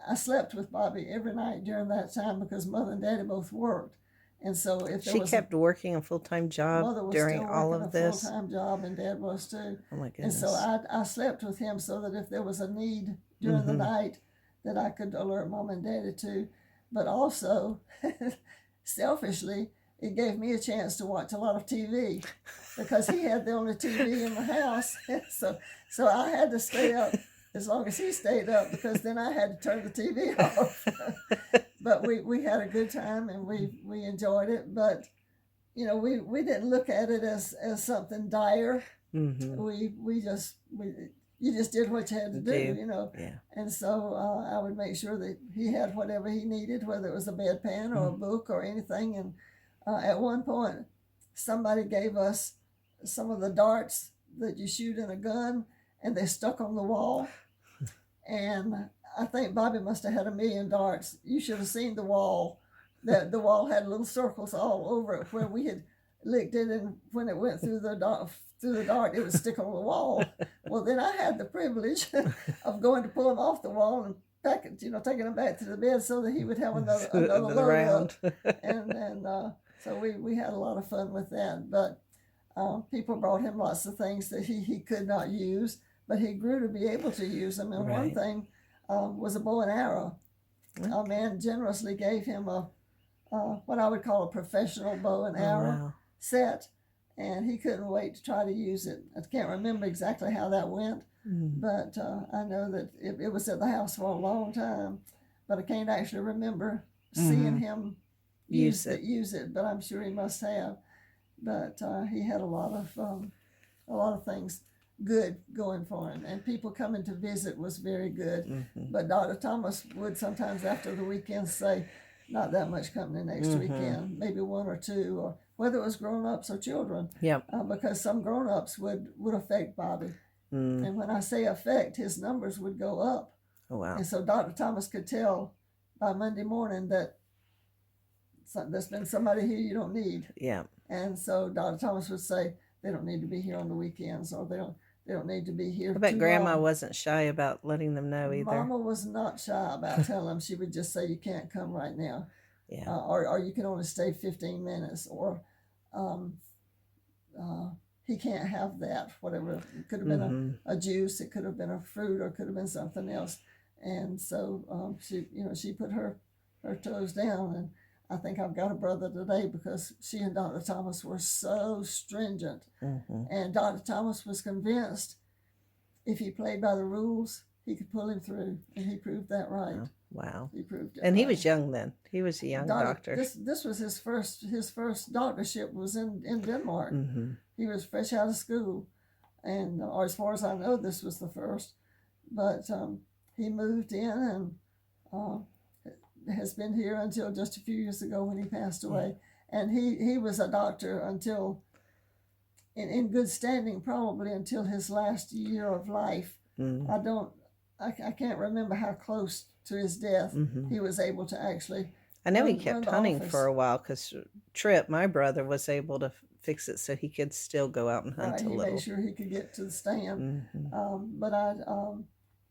I slept with Bobby every night during that time because Mother and Daddy both worked. And so if she kept working a full-time job during all of this. Mother was still working a full-time job, and Dad was too. Oh my goodness! And so I slept with him so that if there was a need during the night, that I could alert Mom and Daddy to. But also, selfishly, it gave me a chance to watch a lot of TV because he had the only TV in the house. So I had to stay up as long as he stayed up because then I had to turn the TV off. But we had a good time and we enjoyed it. But, we didn't look at it as something dire. You just did what you had to do. Yeah. And so I would make sure that he had whatever he needed, whether it was a bedpan or a book or anything. And at one point, somebody gave us some of the darts that you shoot in a gun, and they stuck on the wall. And I think Bobby must have had 1,000,000 darts. You should have seen the wall. The wall had little circles all over it where we had licked it, and when it went through the dart, it would stick on the wall. Well, then I had the privilege of going to pull him off the wall and taking him back to the bed so that he would have another load round. And so we had a lot of fun with that. But people brought him lots of things that he could not use, but he grew to be able to use them. And one thing was a bow and arrow. A man generously gave him what I would call a professional bow and arrow set, and he couldn't wait to try to use it. I can't remember exactly how that went, but I know that it was at the house for a long time, but I can't actually remember seeing him use it, but I'm sure he must have. But he had a lot of things good going for him, and people coming to visit was very good. But Dr. Thomas would sometimes after the weekend say, not that much company next weekend, maybe one or two, or whether it was grown-ups or children. Because some grown-ups would affect Bobby. And when I say affect, his numbers would go up. Oh, wow. And so Dr. Thomas could tell by Monday morning that there's been somebody here you don't need. And so Dr. Thomas would say, they don't need to be here on the weekends, or they don't need to be here. I bet Grandma wasn't shy about letting them know either. Mama was not shy about telling them. She would just say, you can't come right now. Yeah. or you can only stay 15 minutes, or um, he can't have that, whatever. It could have been Mm-hmm. a juice, it could have been a fruit, or it could have been something else. And so she put her toes down. And I think I've got a brother today because she and Dr. Thomas were so stringent. Mm-hmm. And Dr. Thomas was convinced if he played by the rules, he could pull him through, and he proved that right. Oh, wow. He proved it. And he right. was young then. He was a young doctor. This was his first doctorship was in Denmark. Mm-hmm. He was fresh out of school, and or as far as I know, this was the first. But he moved in and has been here until just a few years ago when he passed away. And he was a doctor until in good standing, probably until his last year of life. Mm-hmm. I can't remember how close to his death Mm-hmm. he was able to actually. I know he kept hunting for a while because Trip, my brother, was able to fix it so he could still go out and hunt a little. He made sure he could get to the stand. Mm-hmm.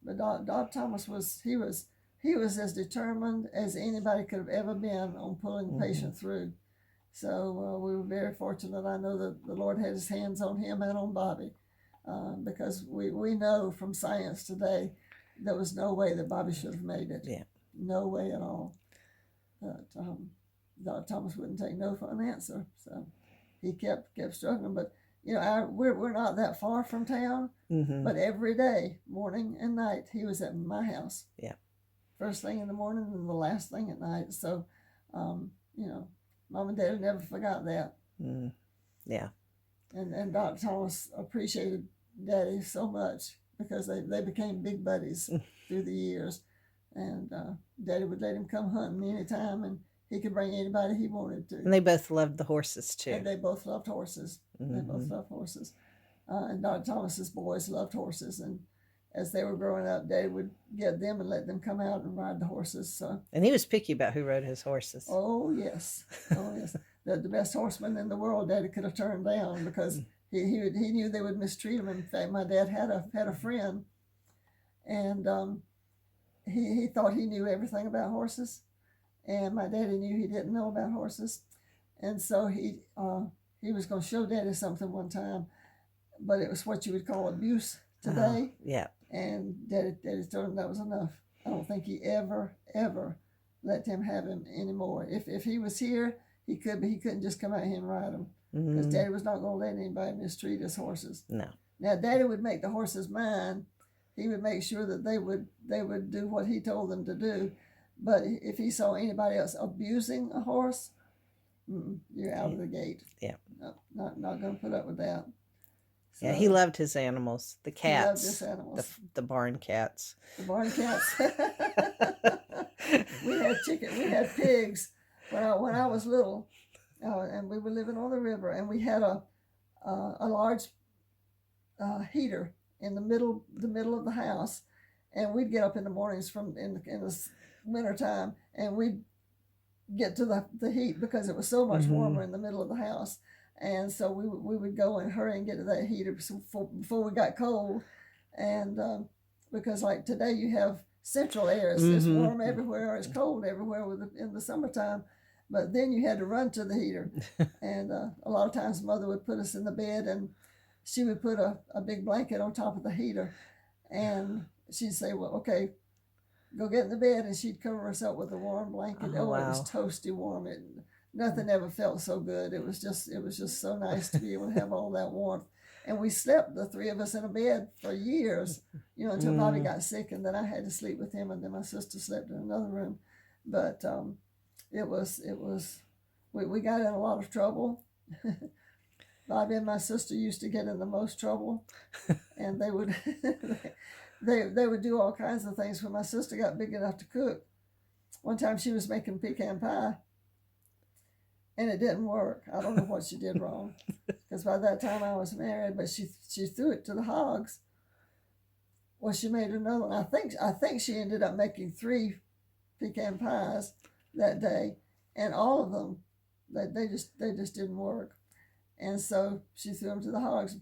But Doc Thomas was as determined as anybody could have ever been on pulling the patient through. So we were very fortunate. I know that the Lord had his hands on him and on Bobby, because we know from science today there was no way that Bobby should have made it. Yeah. No way at all. But Dr. Thomas wouldn't take no for an answer. So he kept struggling. But we're not that far from town. Mm-hmm. But every day, morning and night, he was at my house. Yeah. First thing in the morning and the last thing at night. So, Mom and Dad never forgot that. Mm. Yeah. And Dr. Thomas appreciated Daddy so much because they became big buddies through the years. And Daddy would let him come hunting anytime, and he could bring anybody he wanted to. And they both loved the horses too. And they both loved horses. Mm-hmm. They both loved horses. And Dr. Thomas's boys loved horses. And as they were growing up, Daddy would get them and let them come out and ride the horses. So. And he was picky about who rode his horses. Oh, yes. Oh, yes. The best horseman in the world Daddy could have turned down because he knew they would mistreat him. In fact, my dad had a friend, and he thought he knew everything about horses, and my daddy knew he didn't know about horses. And so he was going to show Daddy something one time, but it was what you would call abuse today. Yeah. And Daddy told him that was enough. I don't think he ever let them have him anymore. If he was here, he could, but he couldn't just come out here and ride him because Daddy was not going to let anybody mistreat his horses. No. Now Daddy would make the horses mine. He would make sure that they would do what he told them to do. But if he saw anybody else abusing a horse, you're out of the gate. Yeah. No, not going to put up with that. So, yeah, he loved his animals. The cats. He loved his animals. The barn cats. The barn cats. We had chicken. We had pigs when I was little, and we were living on the river, and we had a large heater in the middle of the house, and we'd get up in the mornings in the wintertime, and we'd get to the heat because it was so much warmer in the middle of the house. And so we would go and hurry and get to that heater before we got cold. And because like today you have central air, it's warm everywhere, it's cold everywhere in the summertime. But then you had to run to the heater. And a lot of times Mother would put us in the bed, and she would put a big blanket on top of the heater. And she'd say, well, okay, go get in the bed. And she'd cover us up with a warm blanket. Oh, wow. It was toasty warm. Nothing ever felt so good. It was just so nice to be able to have all that warmth. And we slept, the three of us, in a bed for years, until Bobby got sick, and then I had to sleep with him, and then my sister slept in another room. But we got in a lot of trouble. Bobby and my sister used to get in the most trouble, and they would they would do all kinds of things when my sister got big enough to cook. One time she was making pecan pie, and it didn't work. I don't know what she did wrong, because by that time I was married, but she threw it to the hogs. Well, she made another one. I think she ended up making 3 pecan pies that day, and all of them, they just didn't work. And so she threw them to the hogs,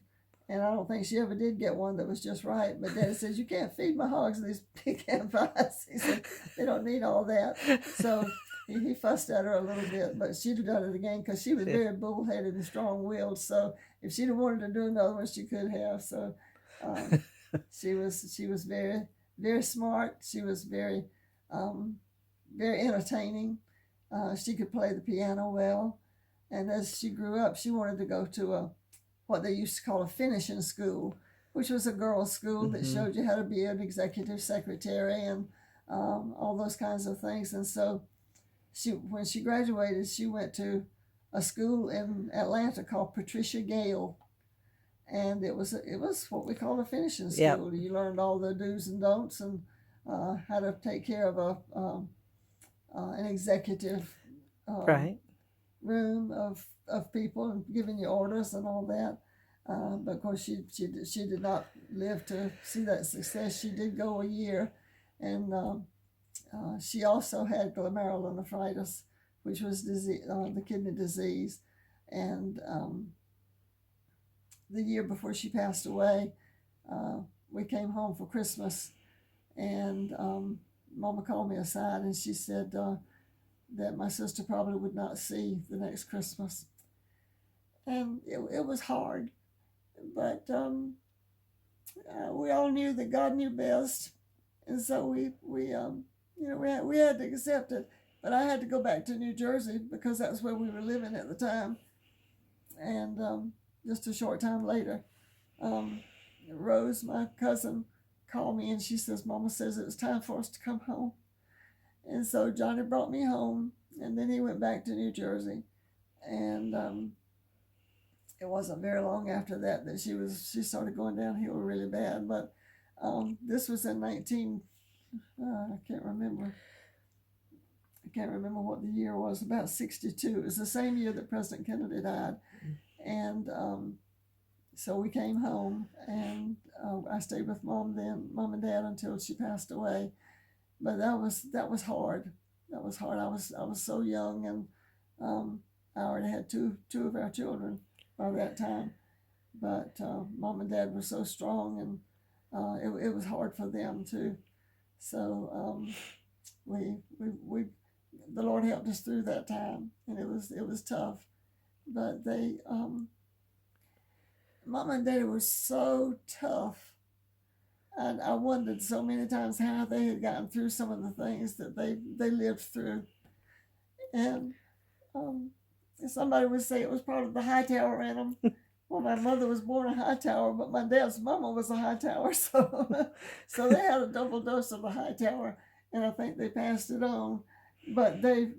and I don't think she ever did get one that was just right. But Daddy says, you can't feed my hogs these pecan pies. He said, they don't need all that. So he fussed at her a little bit, but she'd have done it again because she was very bullheaded and strong-willed. So if she'd have wanted to do another one, she could have. So um, she was very smart. She was um, very entertaining. She could play the piano well, and as she grew up, she wanted to go to a what they used to call a finishing school, which was a girls' school that Mm-hmm. showed you how to be an executive secretary and all those kinds of things. And so when she graduated, she went to a school in Atlanta called Patricia Gale, and it was what we call a finishing Yep. school. You learned all the do's and don'ts and how to take care of an executive um, Right. room of people and giving you orders and all that. But of course, she did not live to see that success. She did go a year, and she also had glomerulonephritis, which was the kidney disease. And the year before she passed away, uh, we came home for Christmas, and Mama called me aside and she said that my sister probably would not see the next Christmas. And it was hard, but we all knew that God knew best, and so we had to accept it. But I had to go back to New Jersey because that's where we were living at the time. And just a short time later, um, Rose, my cousin, called me and she says, "Mama says it was time for us to come home." And so Johnny brought me home, and then he went back to New Jersey. And it wasn't very long after that that she started going downhill really bad. But this was in 19. I can't remember. I can't remember what the year was. About 62. It was the same year that President Kennedy died, and so we came home, and I stayed with mom and dad until she passed away. But that was hard. That was hard. I was so young, and um, I already had two of our children by that time. But mom and dad were so strong, and it was hard for them too. So we the Lord helped us through that time, and it was tough. But mom and dad were so tough, and I wondered so many times how they had gotten through some of the things that they lived through. And um, somebody would say it was part of the Hightower in them. Well, my mother was born a Hightower, but my dad's mama was a Hightower, so they had a double dose of the Hightower, and I think they passed it on. But they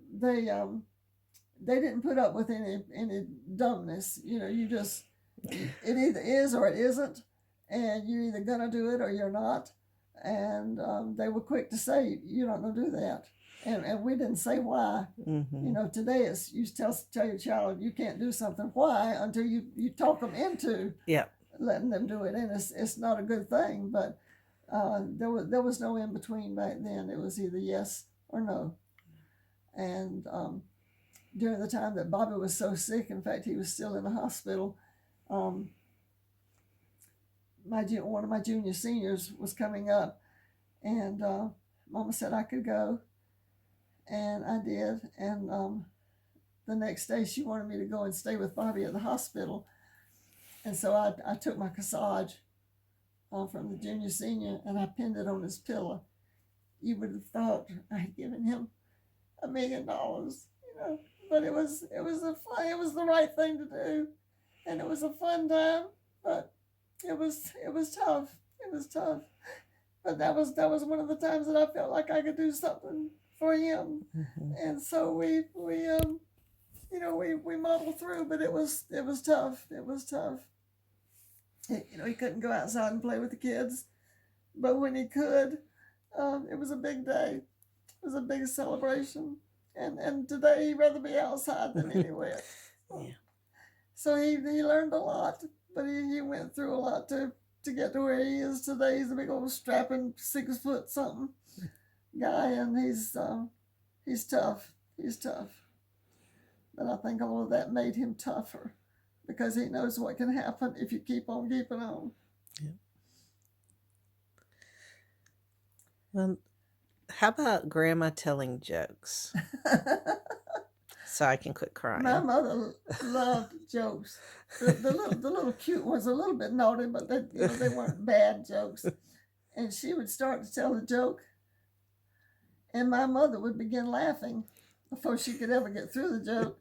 didn't put up with any dumbness. You just it either is or it isn't, and you're either gonna do it or you're not. And they were quick to say you're not gonna do that, and we didn't say why. Mm-hmm. Today it's you tell your child you can't do something. Why? Until you talk them into Yep. letting them do it, and it's not a good thing. But there was no in between back then. It was either yes or no. And during the time that Bobby was so sick, in fact, he was still in the hospital. Um, one of my junior seniors was coming up, and Mama said I could go, and I did. And the next day, she wanted me to go and stay with Bobby at the hospital, and so I took my corsage from the junior senior and I pinned it on his pillow. You would have thought I had given him $1 million, but it was the right thing to do, and it was a fun time, but it was tough. It was tough, but that was one of the times that I felt like I could do something for him, Mm-hmm. and so we muddled through, but it was tough. It was tough. He couldn't go outside and play with the kids, but when he could, it was a big day. It was a big celebration, and today he'd rather be outside than anywhere. Yeah. So he learned a lot, but he went through a lot to get to where he is today. He's a big old strapping 6 foot something guy, and he's tough. He's tough. But I think all of that made him tougher because he knows what can happen if you keep on keeping on. Well, How about grandma telling jokes so I can quit My crying? mother loved jokes. The little cute ones, a little bit naughty, but they weren't bad jokes. And she would start to tell a joke, and my mother would begin laughing before she could ever get through the joke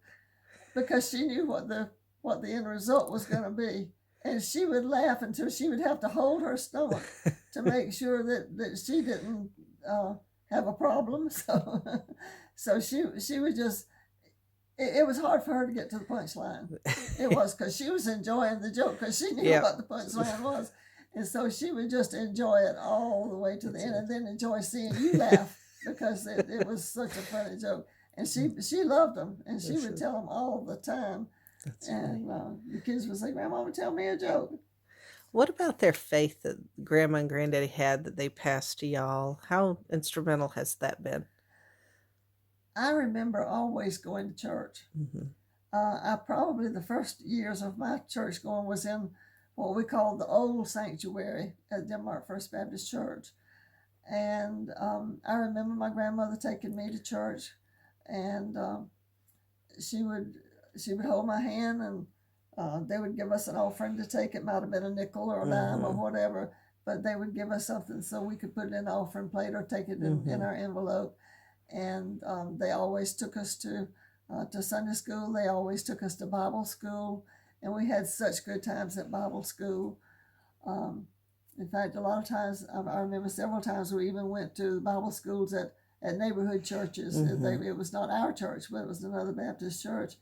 because she knew what the end result was going to be. And she would laugh until she would have to hold her stomach to make sure that she didn't uh, have a problem. So she would just. It was hard for her to get to the punchline. It was because she was enjoying the joke because she knew Yep. what the punchline was, and so she would just enjoy it all the way to the end, and then enjoy seeing you laugh because it was such a funny joke. And she loved them, and she That's would it. tell them all the time. That's funny. And the kids would say, "Grandma, tell me a joke." What about their faith that grandma and granddaddy had that they passed to y'all? How instrumental has that been? I remember always going to church. Mm-hmm. I probably the first years of my church going was in what we call the old sanctuary at Denmark First Baptist Church. And I remember my grandmother taking me to church, and she would she would hold my hand, and they would give us an offering to take. It might have been a nickel or a dime or Mm-hmm. whatever, but they would give us something so we could put it in the offering plate or take it in our envelope. And they always took us to Sunday school. They always took us to Bible school, and we had such good times at Bible school. Um, in fact, a lot of times, I remember several times we even went to Bible schools at neighborhood churches. Mm-hmm. It was not our church, but it was another Baptist church.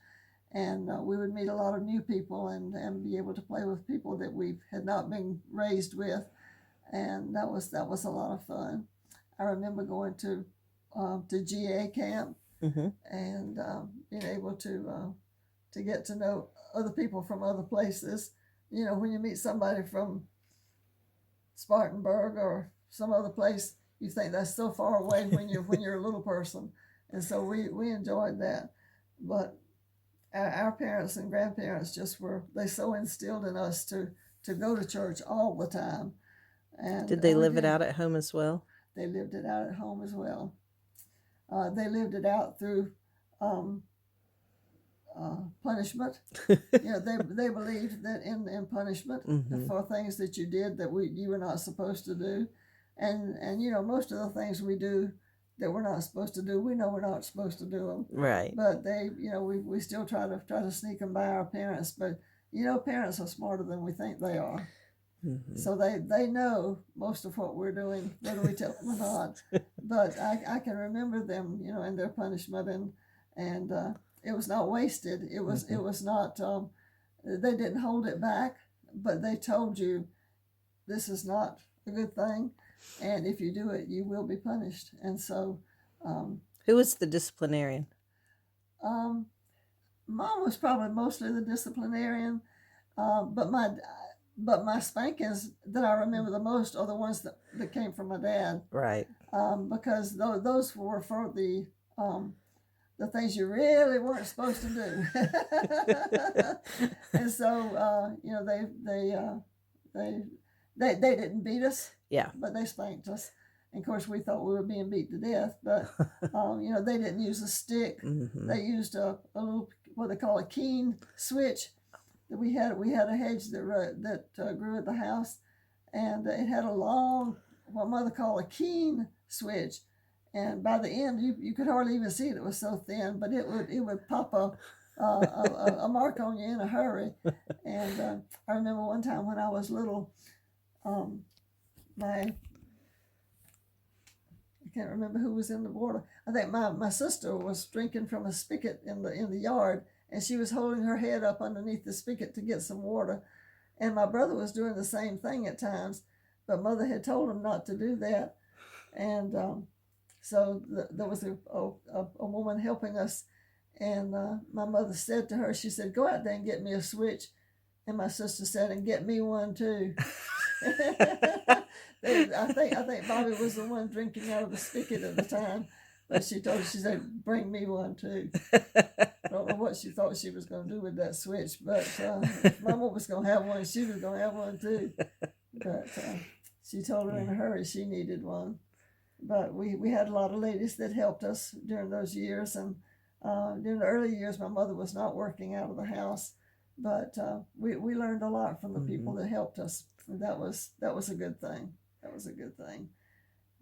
And we would meet a lot of new people and be able to play with people that we had not been raised with. And that was a lot of fun. I remember going to GA camp Mm-hmm. and being able to get to know other people from other places. You know, when you meet somebody from Spartanburg or some other place, you think that's so far away when you're a little person, and so we enjoyed that. But our parents and grandparents just were they so instilled in us to go to church all the time, and Did they we live it did. out at home as well? They lived it out at home as well. They lived it out through um, punishment. You know, they believed that in punishment Mm-hmm. for things that you did that you were not supposed to do, and you know most of the things we do that we're not supposed to do, we know we're not supposed to do them, Right. but we still try to sneak them by our parents, but you know parents are smarter than we think they are. Mm-hmm. So they know most of what we're doing, whether we tell them or not. But I can remember them, you know, in their punishment, and it was not wasted. Mm-hmm. It was not. They didn't hold it back, but they told you this is not a good thing, and if you do it, you will be punished. And so, um, Who was the disciplinarian? um, mom was probably mostly the disciplinarian, uh, but my but my spankings that I remember the most are the ones that came from my dad, Right. because those were for the things you really weren't supposed to do. And so you know they they didn't beat us, Yeah. but they spanked us. And of course, we thought we were being beat to death, but you know they didn't use a stick. Mm-hmm. They used a little what they call a keen switch. We had a hedge that grew at the house, and it had a long what mother called a keen switch. And by the end, you could hardly even see it. It was so thin, but it would pop a mark on you in a hurry. And I remember one time when I was little, um, my I can't remember who was in the water. I think my sister was drinking from a spigot in the yard, and she was holding her head up underneath the spigot to get some water. And my brother was doing the same thing at times, but mother had told him not to do that. And so there was a woman helping us, and my mother said to her, she said, "Go out there and get me a switch." And my sister said, "And get me one too." I think Bobby was the one drinking out of the spigot at the time, but she said, "Bring me one too." I don't know what she thought she was going to do with that switch, but if Mama was going to have one, she was going to have one too. But she told her in a hurry she needed one. but we had a lot of ladies that helped us during those years. And during the early years, my mother was not working out of the house, but we learned a lot from the people Hmm. that helped us. And that was a good thing. That was a good thing.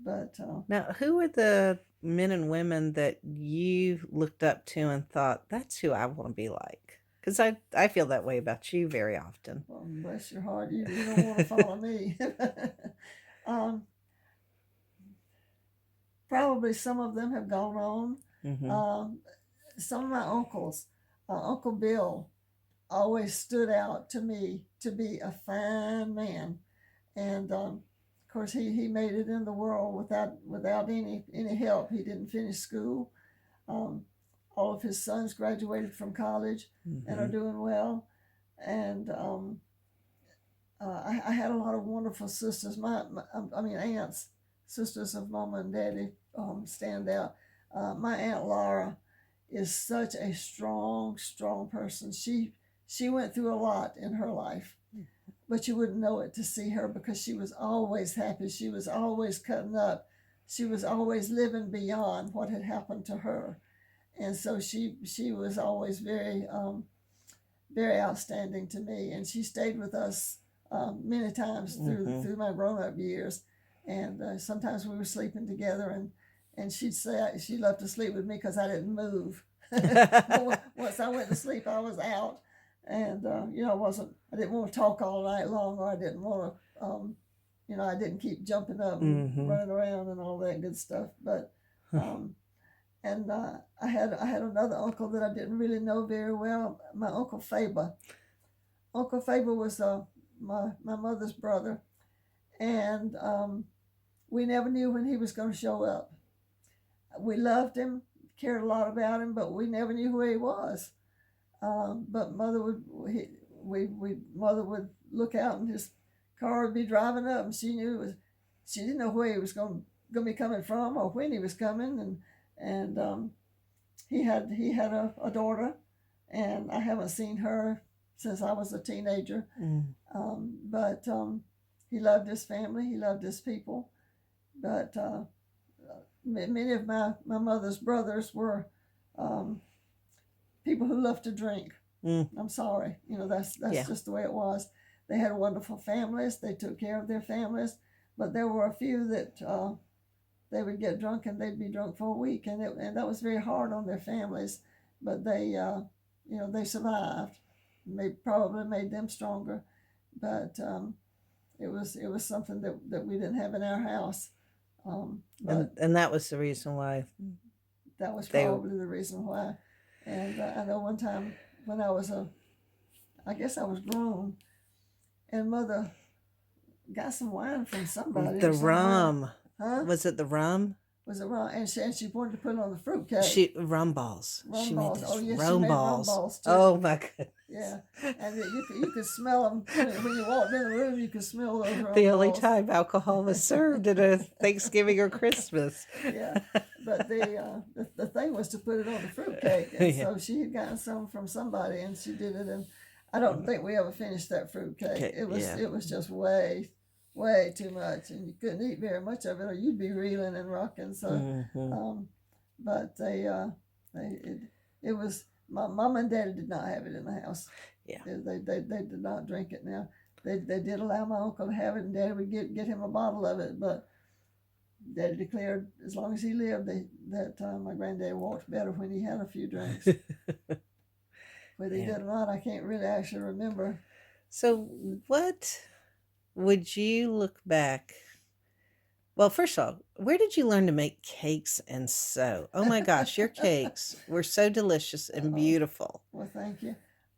But Now, who were the men and women that you looked up to and thought, that's who I want to be like? Because I feel that way about you very often. well, bless your heart, you don't want to follow me. um, Probably some of them have gone on. Hmm. Um, some of my uncles, Uncle Bill, always stood out to me to be a fine man, and of course he made it in the world without any help. He didn't finish school. Um, all of his sons graduated from college and are Hmm. doing well, and I had a lot of wonderful sisters. I mean aunts, sisters of Mama and Daddy, stand out. My Aunt Laura is such a strong person. She went through a lot in her life, but you wouldn't know it to see her because she was always happy. She was always cutting up. She was always living beyond what had happened to her, and so she was always very outstanding to me. And she stayed with us many times Hmm. through my grown up years, and sometimes we were sleeping together, and she'd say she loved to sleep with me because I didn't move. But once I went to sleep, I was out, and I didn't want to talk all night long, or I didn't want to I didn't keep jumping up and Hmm. running around and all that good stuff. But um, and I had another uncle that I didn't really know very well, my Uncle Faber. Uncle Faber was my mother's brother, and we never knew when he was going to show up. We loved him, cared a lot about him, but we never knew who he was. But mother would look out, and his car would be driving up, and she didn't know where he was going to be coming from or when he was coming, and he had a daughter, and I haven't seen her since I was a teenager. But he loved his family, he loved his people. But many of my mother's brothers were um, people who loved to drink. Mm. I'm sorry, that's Yeah. just the way it was. They had wonderful families. They took care of their families, but there were a few that they would get drunk and they'd be drunk for a week, and that was very hard on their families. But they survived. They probably made them stronger, but it was something that we didn't have in our house. And But and that was the reason why that was they. probably the reason why. And I know one time when I guess I was grown, and mother got some wine from somebody The or somewhere. rum. Huh? Was it the rum? Was it wrong? And she wanted to put it on the fruit cake. She rum balls. Rum She made balls. Oh these yes, she rum made rum balls. balls too. Oh my goodness. Yeah, and you could smell them when you walked in the room. You could smell those rum The only balls. time alcohol was served at a Thanksgiving or Christmas. Yeah, but the thing was to put it on the fruit cake, and Yeah. so she had gotten some from somebody, and she did it. And I don't think we ever finished that fruit cake. Okay. It was Yeah. it was just way too much, and you couldn't eat very much of it, or you'd be reeling and rocking. So, Hmm. but it was my mom and daddy did not have it in the house. Yeah. They did not drink it. Now they did allow my uncle to have it, and daddy would get him a bottle of it, but daddy declared as long as he lived that my granddad walked better when he had a few drinks. Whether he Yeah. did or not, I can't really actually remember. So, what would you look back? Well, first of all, where did you learn to make cakes and sew? Oh my gosh, your cakes were so delicious and Oh, beautiful. well, thank you.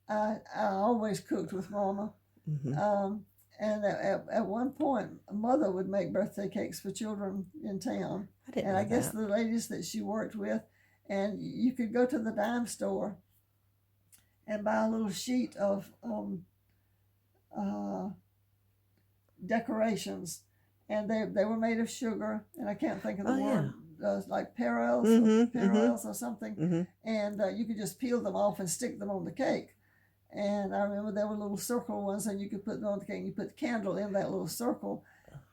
I always cooked with Mama. Hmm. And at one point, Mother would make birthday cakes for children in town. I didn't And know I guess that. the ladies that she worked with, and you could go to the dime store and buy a little sheet of uh, decorations, and they were made of sugar, and I can't think of the Oh yeah. word, like parallels Mm-hmm. Mm-hmm. or something, Mm-hmm. and you could just peel them off and stick them on the cake. And I remember there were little circle ones, and you could put them on the cake. And you put the candle in that little circle,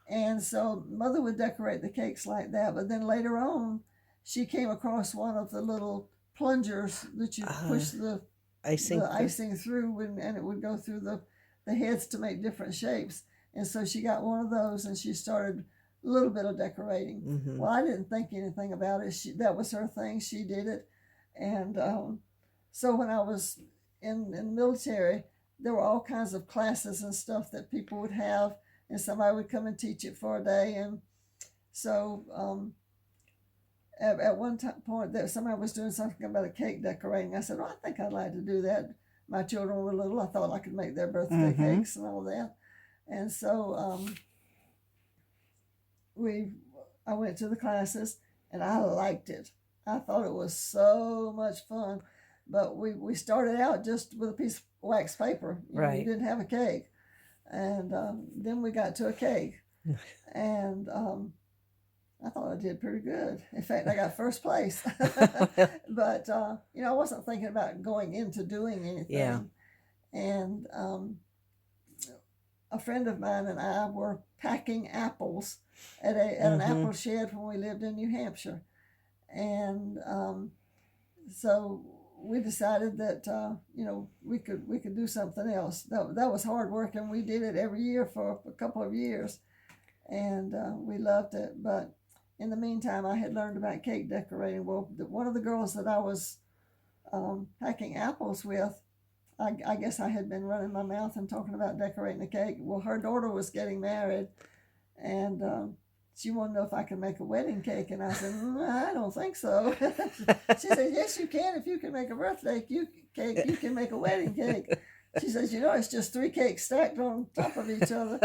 And so Mother would decorate the cakes like that. But then later on, she came across one of the little plungers that you push Icing the through. icing through, and it would go through the heads to make different shapes. And so she got one of those, and she started a little bit of decorating. Mm-hmm. Well, I didn't think anything about it. That was her thing. She did it. And so when I was in the military, there were all kinds of classes and stuff that people would have, and somebody would come and teach it for a day. And so at one point, that somebody was doing something about a cake decorating. I said, "Well, I think I'd like to do that." My children were little. I thought I could make their birthday cakes and all that. And so I went to the classes, and I liked it. I thought it was so much fun. But we started out just with a piece of wax paper. Right. We didn't have a cake. And then we got to a cake. And I thought I did pretty good. In fact, I got first place. But, I wasn't thinking about going into doing anything. Yeah. And a friend of mine and I were packing apples at an apple shed when we lived in New Hampshire. And so we decided that we could do something else. That was hard work, and we did it every year for a couple of years, and we loved it. But in the meantime, I had learned about cake decorating. Well, one of the girls that I was packing apples with, I guess I had been running my mouth and talking about decorating the cake. Well, her daughter was getting married, and she wanted to know if I could make a wedding cake, and I said, I don't think so. She said, yes, you can. If you can make a birthday cake, you can make a wedding cake. She says, it's just 3 cakes stacked on top of each other.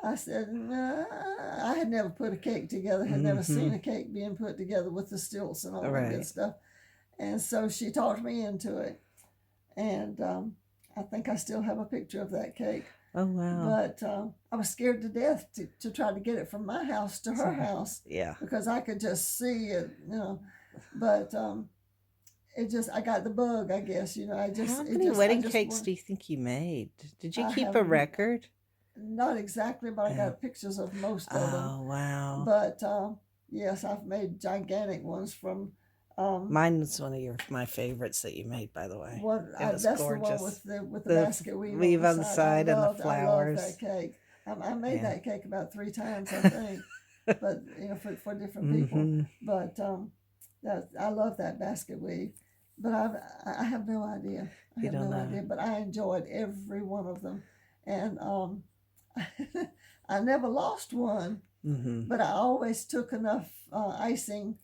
I said, I had never put a cake together, had never seen a cake being put together with the stilts and all that good stuff. And so she talked me into it. And I think I still have a picture of that cake. Oh, wow. But I was scared to death to try to get it from my house to her house. Yeah. Because I could just see it, But I got the bug, I guess, How many wedding cakes do you think you made? Did you keep a record? Not exactly, but I got pictures of most of them. Oh, wow. But yes, I've made gigantic ones from... Mine was one of my favorites that you made, by the way. That's gorgeous. The one with the basket weave on the side and the flowers. I love that cake. I made that cake about 3 times, I think, but for different people. But I love that basket weave. But I have no idea. I have no idea. But I enjoyed every one of them, and I never lost one. But I always took enough icing.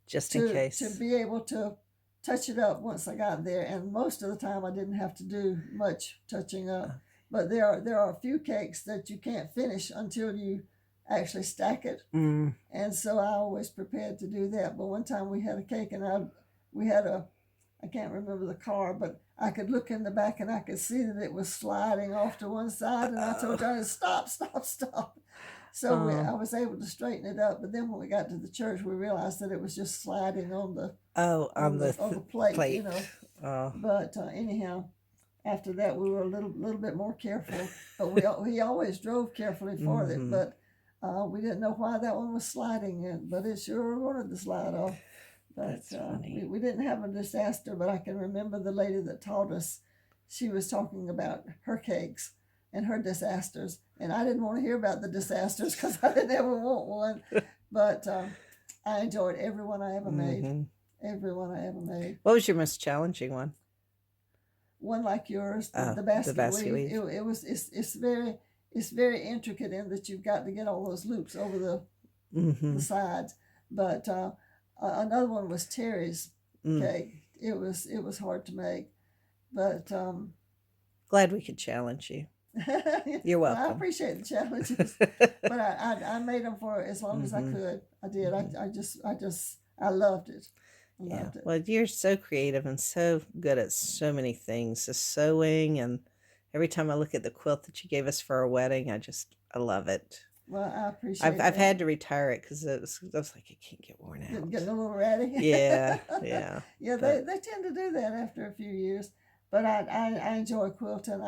Just in case. To be able to touch it up once I got there. And most of the time I didn't have to do much touching up. But there are a few cakes that you can't finish until you actually stack it. And so I always prepared to do that. But one time we had a cake, and I can't remember the car, but I could look in the back and I could see that it was sliding off to one side. And I told Johnny, stop. So I was able to straighten it up, but then when we got to the church, we realized that it was just sliding on the plate. But anyhow, after that, we were a little bit more careful. But he always drove carefully for it. But we didn't know why that one was sliding, but it sure wanted to slide off. But we didn't have a disaster. But I can remember the lady that taught us. She was talking about her cakes and her disasters, and I didn't want to hear about the disasters because I didn't ever want one. But I enjoyed every one I ever made. Every one I ever made. What was your most challenging one? One like yours, the basket weave. It's very intricate in that you've got to get all those loops over the sides. But another one was Terry's cake. It was hard to make, but glad we could challenge you. You're welcome. I appreciate the challenges, but I made them for as long as I could. I did. I loved it. Loved it. Well, you're so creative and so good at so many things. The sewing, and every time I look at the quilt that you gave us for our wedding, I love it. Well, I appreciate it. I've had to retire it because I was like, it can't get worn out. Getting a little ratty. Yeah. Yeah, they tend to do that after a few years. But I enjoy quilting.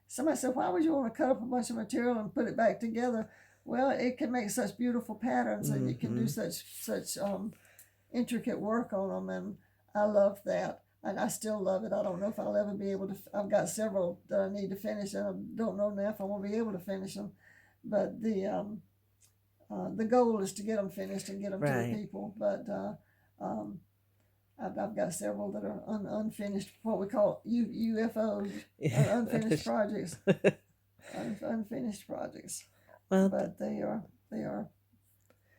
Somebody said, why would you want to cut up a bunch of material and put it back together? Well, it can make such beautiful patterns, and you can do Mm-hmm. such intricate work on them, and I love that. And I still love it. I don't know if I'll ever be able to. I've got several that I need to finish, and I don't know now if I won't be able to finish them. But the goal is to get them finished and get them to the Right. people. But um, I've got several that are unfinished, what we call UFOs, Yeah, that unfinished is. projects, unfinished projects. Well, But they are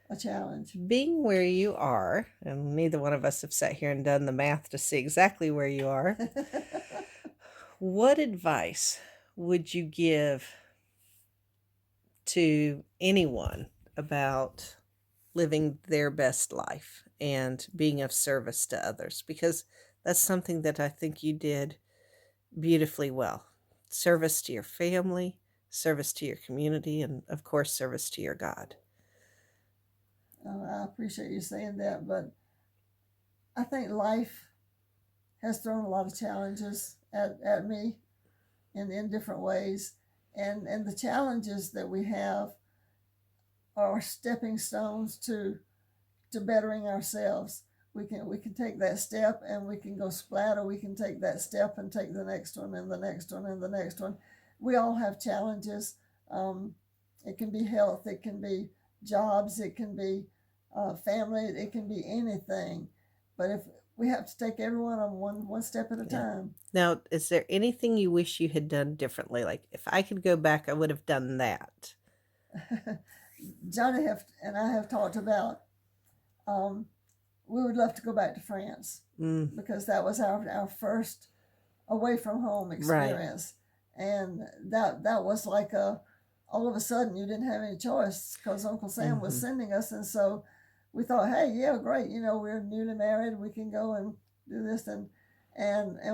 a challenge. being where you are, and neither one of us have sat here and done the math to see exactly where you are, what advice would you give to anyone about living their best life and being of service to others? Because that's something that I think you did beautifully well. Service to your family, service to your community, and of course, service to your God. I appreciate you saying that, but I think life has thrown a lot of challenges at me in different ways, and the challenges that we have are stepping stones to bettering ourselves. We can take that step and we can go splat, or we can take that step and take the next one and the next one and the next one. We all have challenges. Um, it can be health, it can be jobs, it can be family, it can be anything. But if we have to take every one of them one step at a Yeah. time. Now, is there anything you wish you had done differently? Like, if I could go back, I would have done that. Johnny and I have talked about um, we would love to go back to France Mm, because that was our first away from home right. experience, and that was like a all of a sudden you didn't have any choice because Uncle Sam was Hmm. sending us, and so we thought, hey, yeah, great, we're newly married, we can go and do this, and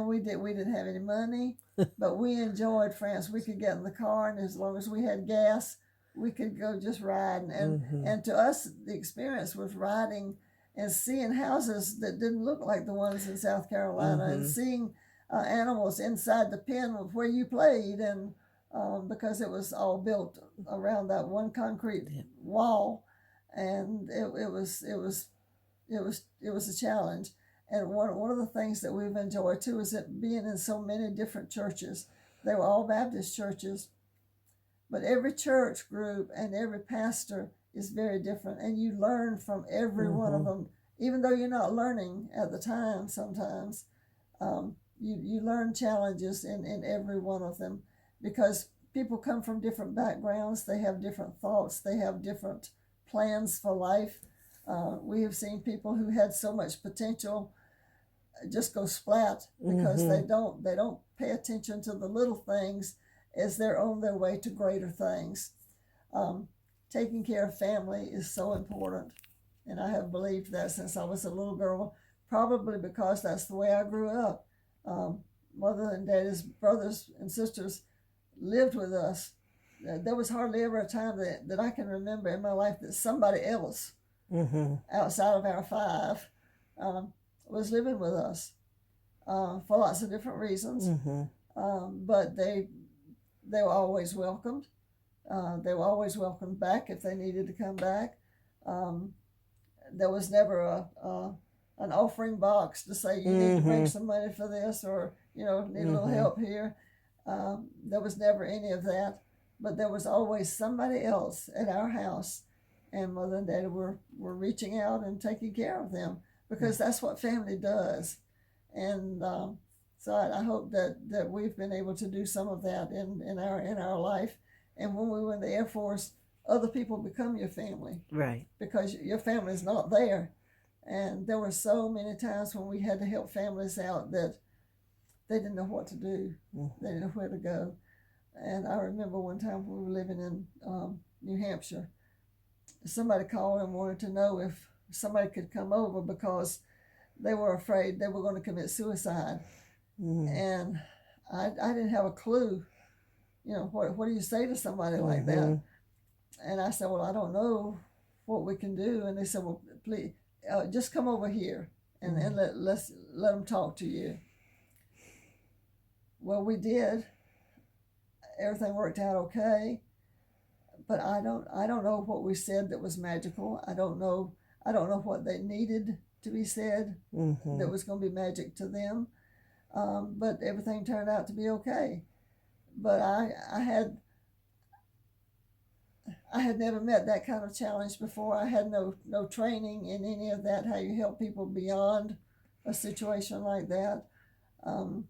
we didn't have any money, but we enjoyed France. We could get in the car, and as long as we had gas, we could go just riding, Hmm. and to us the experience was riding and seeing houses that didn't look like the ones in South Carolina, and Hmm. seeing animals inside the pen where you played, and because it was all built around that one concrete Yeah. wall, and it was a challenge. And one of the things that we've enjoyed too is that being in so many different churches. They were all Baptist churches, but every church group and every pastor is very different, and you learn from every one of Hmm. them, even though you're not learning at the time sometimes. You learn challenges in every one of them because people come from different backgrounds, they have different thoughts, they have different plans for life. We have seen people who had so much potential just go splat because Hmm. they don't pay attention to the little things as they're on their way to greater things. Um, Taking care of family is so important, and I have believed that since I was a little girl, probably because that's the way I grew up. Um, Mother and daddy's brothers and sisters lived with us. There was hardly ever a time that I can remember in my life that somebody else Hmm. outside of our five um, was living with us for lots of different reasons. Hmm. But they were always welcomed. They were always welcomed back if they needed to come back. Um, there was never an offering box to say you need to bring Hmm. some money for this, or need a little Hmm. help here. There was never any of that, but there was always somebody else at our house, and Mother and Daddy were reaching out and taking care of them because that's what family does. And so I hope that we've been able to do some of that in our life. And when we were in the Air Force, other people become your family Right. because your family is not there. And there were so many times when we had to help families out that they didn't know what to do, they didn't know where to go. And I remember one time we were living in New Hampshire. Somebody called and wanted to know if somebody could come over because they were afraid they were going to commit suicide. Hmm. And I didn't have a clue. What do you say to somebody like Hmm. that? And I said, well, I don't know what we can do. And they said, well, please, just come over here and let them talk to you. Well, we did. Everything worked out okay. but I don't know what we said that was magical. I don't know what they needed to be said that was going to be magic to them. But everything turned out to be okay. But I had never met that kind of challenge before. I had no training in any of that, how you help people beyond a situation like that. Um,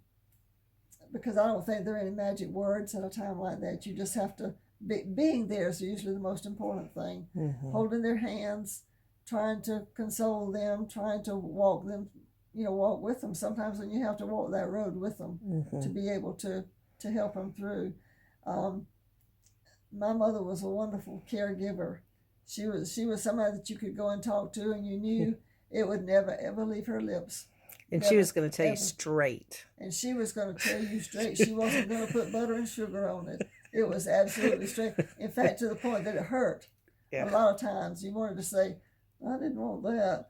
because I don't think there are any magic words at a time like that. You just have to being there is usually the most important thing. Holding their hands, trying to console them, trying to walk them, walk with them. Sometimes when you have to walk that road with them to be able to help them through. Um, my mother was a wonderful caregiver. She was somebody that you could go and talk to, and you knew it would never ever leave her lips. And Never, she was going to tell you ever. straight. And she was going to tell you straight. She wasn't going to put butter and sugar on it. It was absolutely straight. In fact, to the point that it hurt. Yeah. A lot of times you wanted to say, I didn't want that.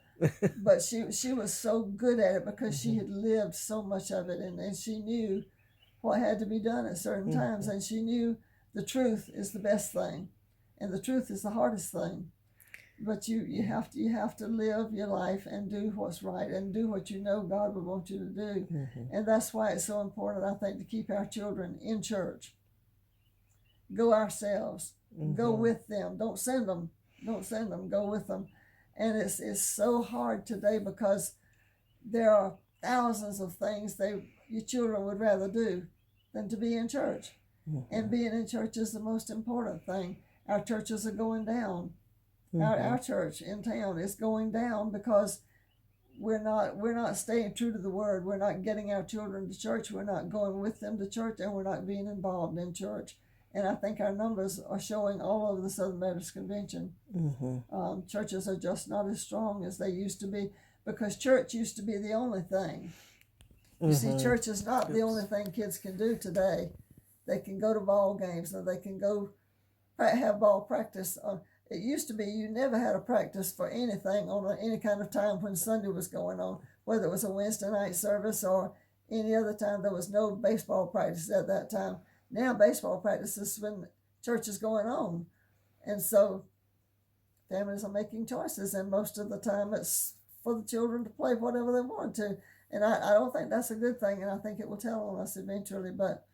But she was so good at it because she had lived so much of it, and she knew what had to be done at certain times, and she knew the truth is the best thing, and the truth is the hardest thing. But you have to live your life and do what's right and do what you know God would want you to do. And that's why it's so important, I think, to keep our children in church. Go ourselves. Go with them. Don't send them. Go with them. And it's so hard today because there are thousands of things your children would rather do than to be in church. And being in church is the most important thing. Our churches are going down. Our church in town is going down because we're not staying true to the word. We're not getting our children to church. We're not going with them to church, and we're not being involved in church. And I think our numbers are showing all over the Southern Baptist Convention. Churches are just not as strong as they used to be because church used to be the only thing. You see, church is not the only thing kids can do today. They can go to ball games, or they can go have ball practice. It used to be you never had a practice for anything on any kind of time when Sunday was going on, whether it was a Wednesday night service or any other time. There was no baseball practice at that time. Now baseball practice is when church is going on. And so families are making choices, and most of the time it's for the children to play whatever they want to. And I don't think that's a good thing, and I think it will tell on us eventually, but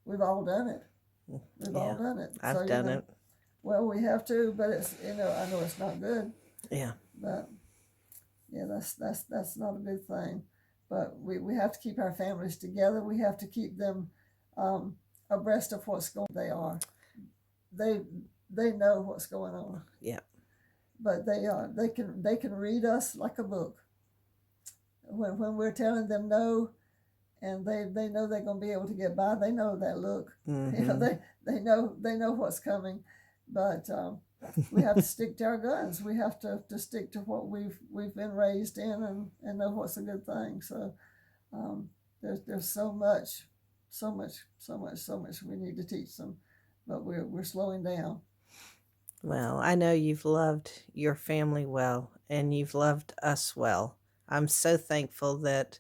we've all done it. We've all done it. I've done it. Well, we have to, but it's I know it's not good. Yeah. But yeah, that's not a good thing. But we have to keep our families together. We have to keep them abreast of what's going on. They are. They know what's going on. Yeah. But they can read us like a book. When we're telling them no, and they know they're going to be able to get by. They know that look. They know what's coming. But we have to stick to our guns. We have to stick to what we've been raised in and know what's a good thing. So there's so much we need to teach them, but we're slowing down. Well, I know you've loved your family well, and you've loved us well. I'm so thankful that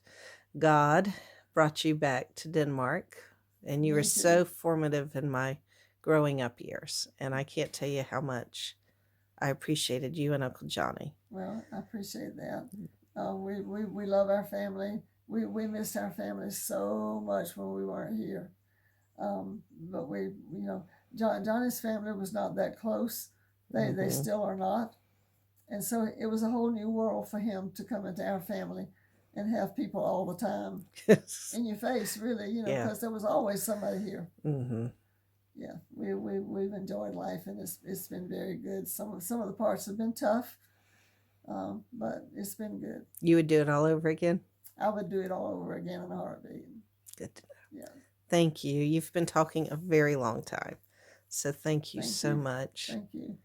God brought you back to Denmark, and you were so formative in my growing up years, and I can't tell you how much I appreciated you and Uncle Johnny. Well, I appreciate that. We love our family. We missed our family so much when we weren't here. But Johnny's family was not that close. They still are not. And so it was a whole new world for him to come into our family and have people all the time in your face, really, because there was always somebody here. Yeah, we've enjoyed life, and it's been very good. Some of the parts have been tough, but it's been good. You would do it all over again? I would do it all over again in a heartbeat. Good to know. Yeah. Thank you. You've been talking a very long time, so thank you so much. Thank you.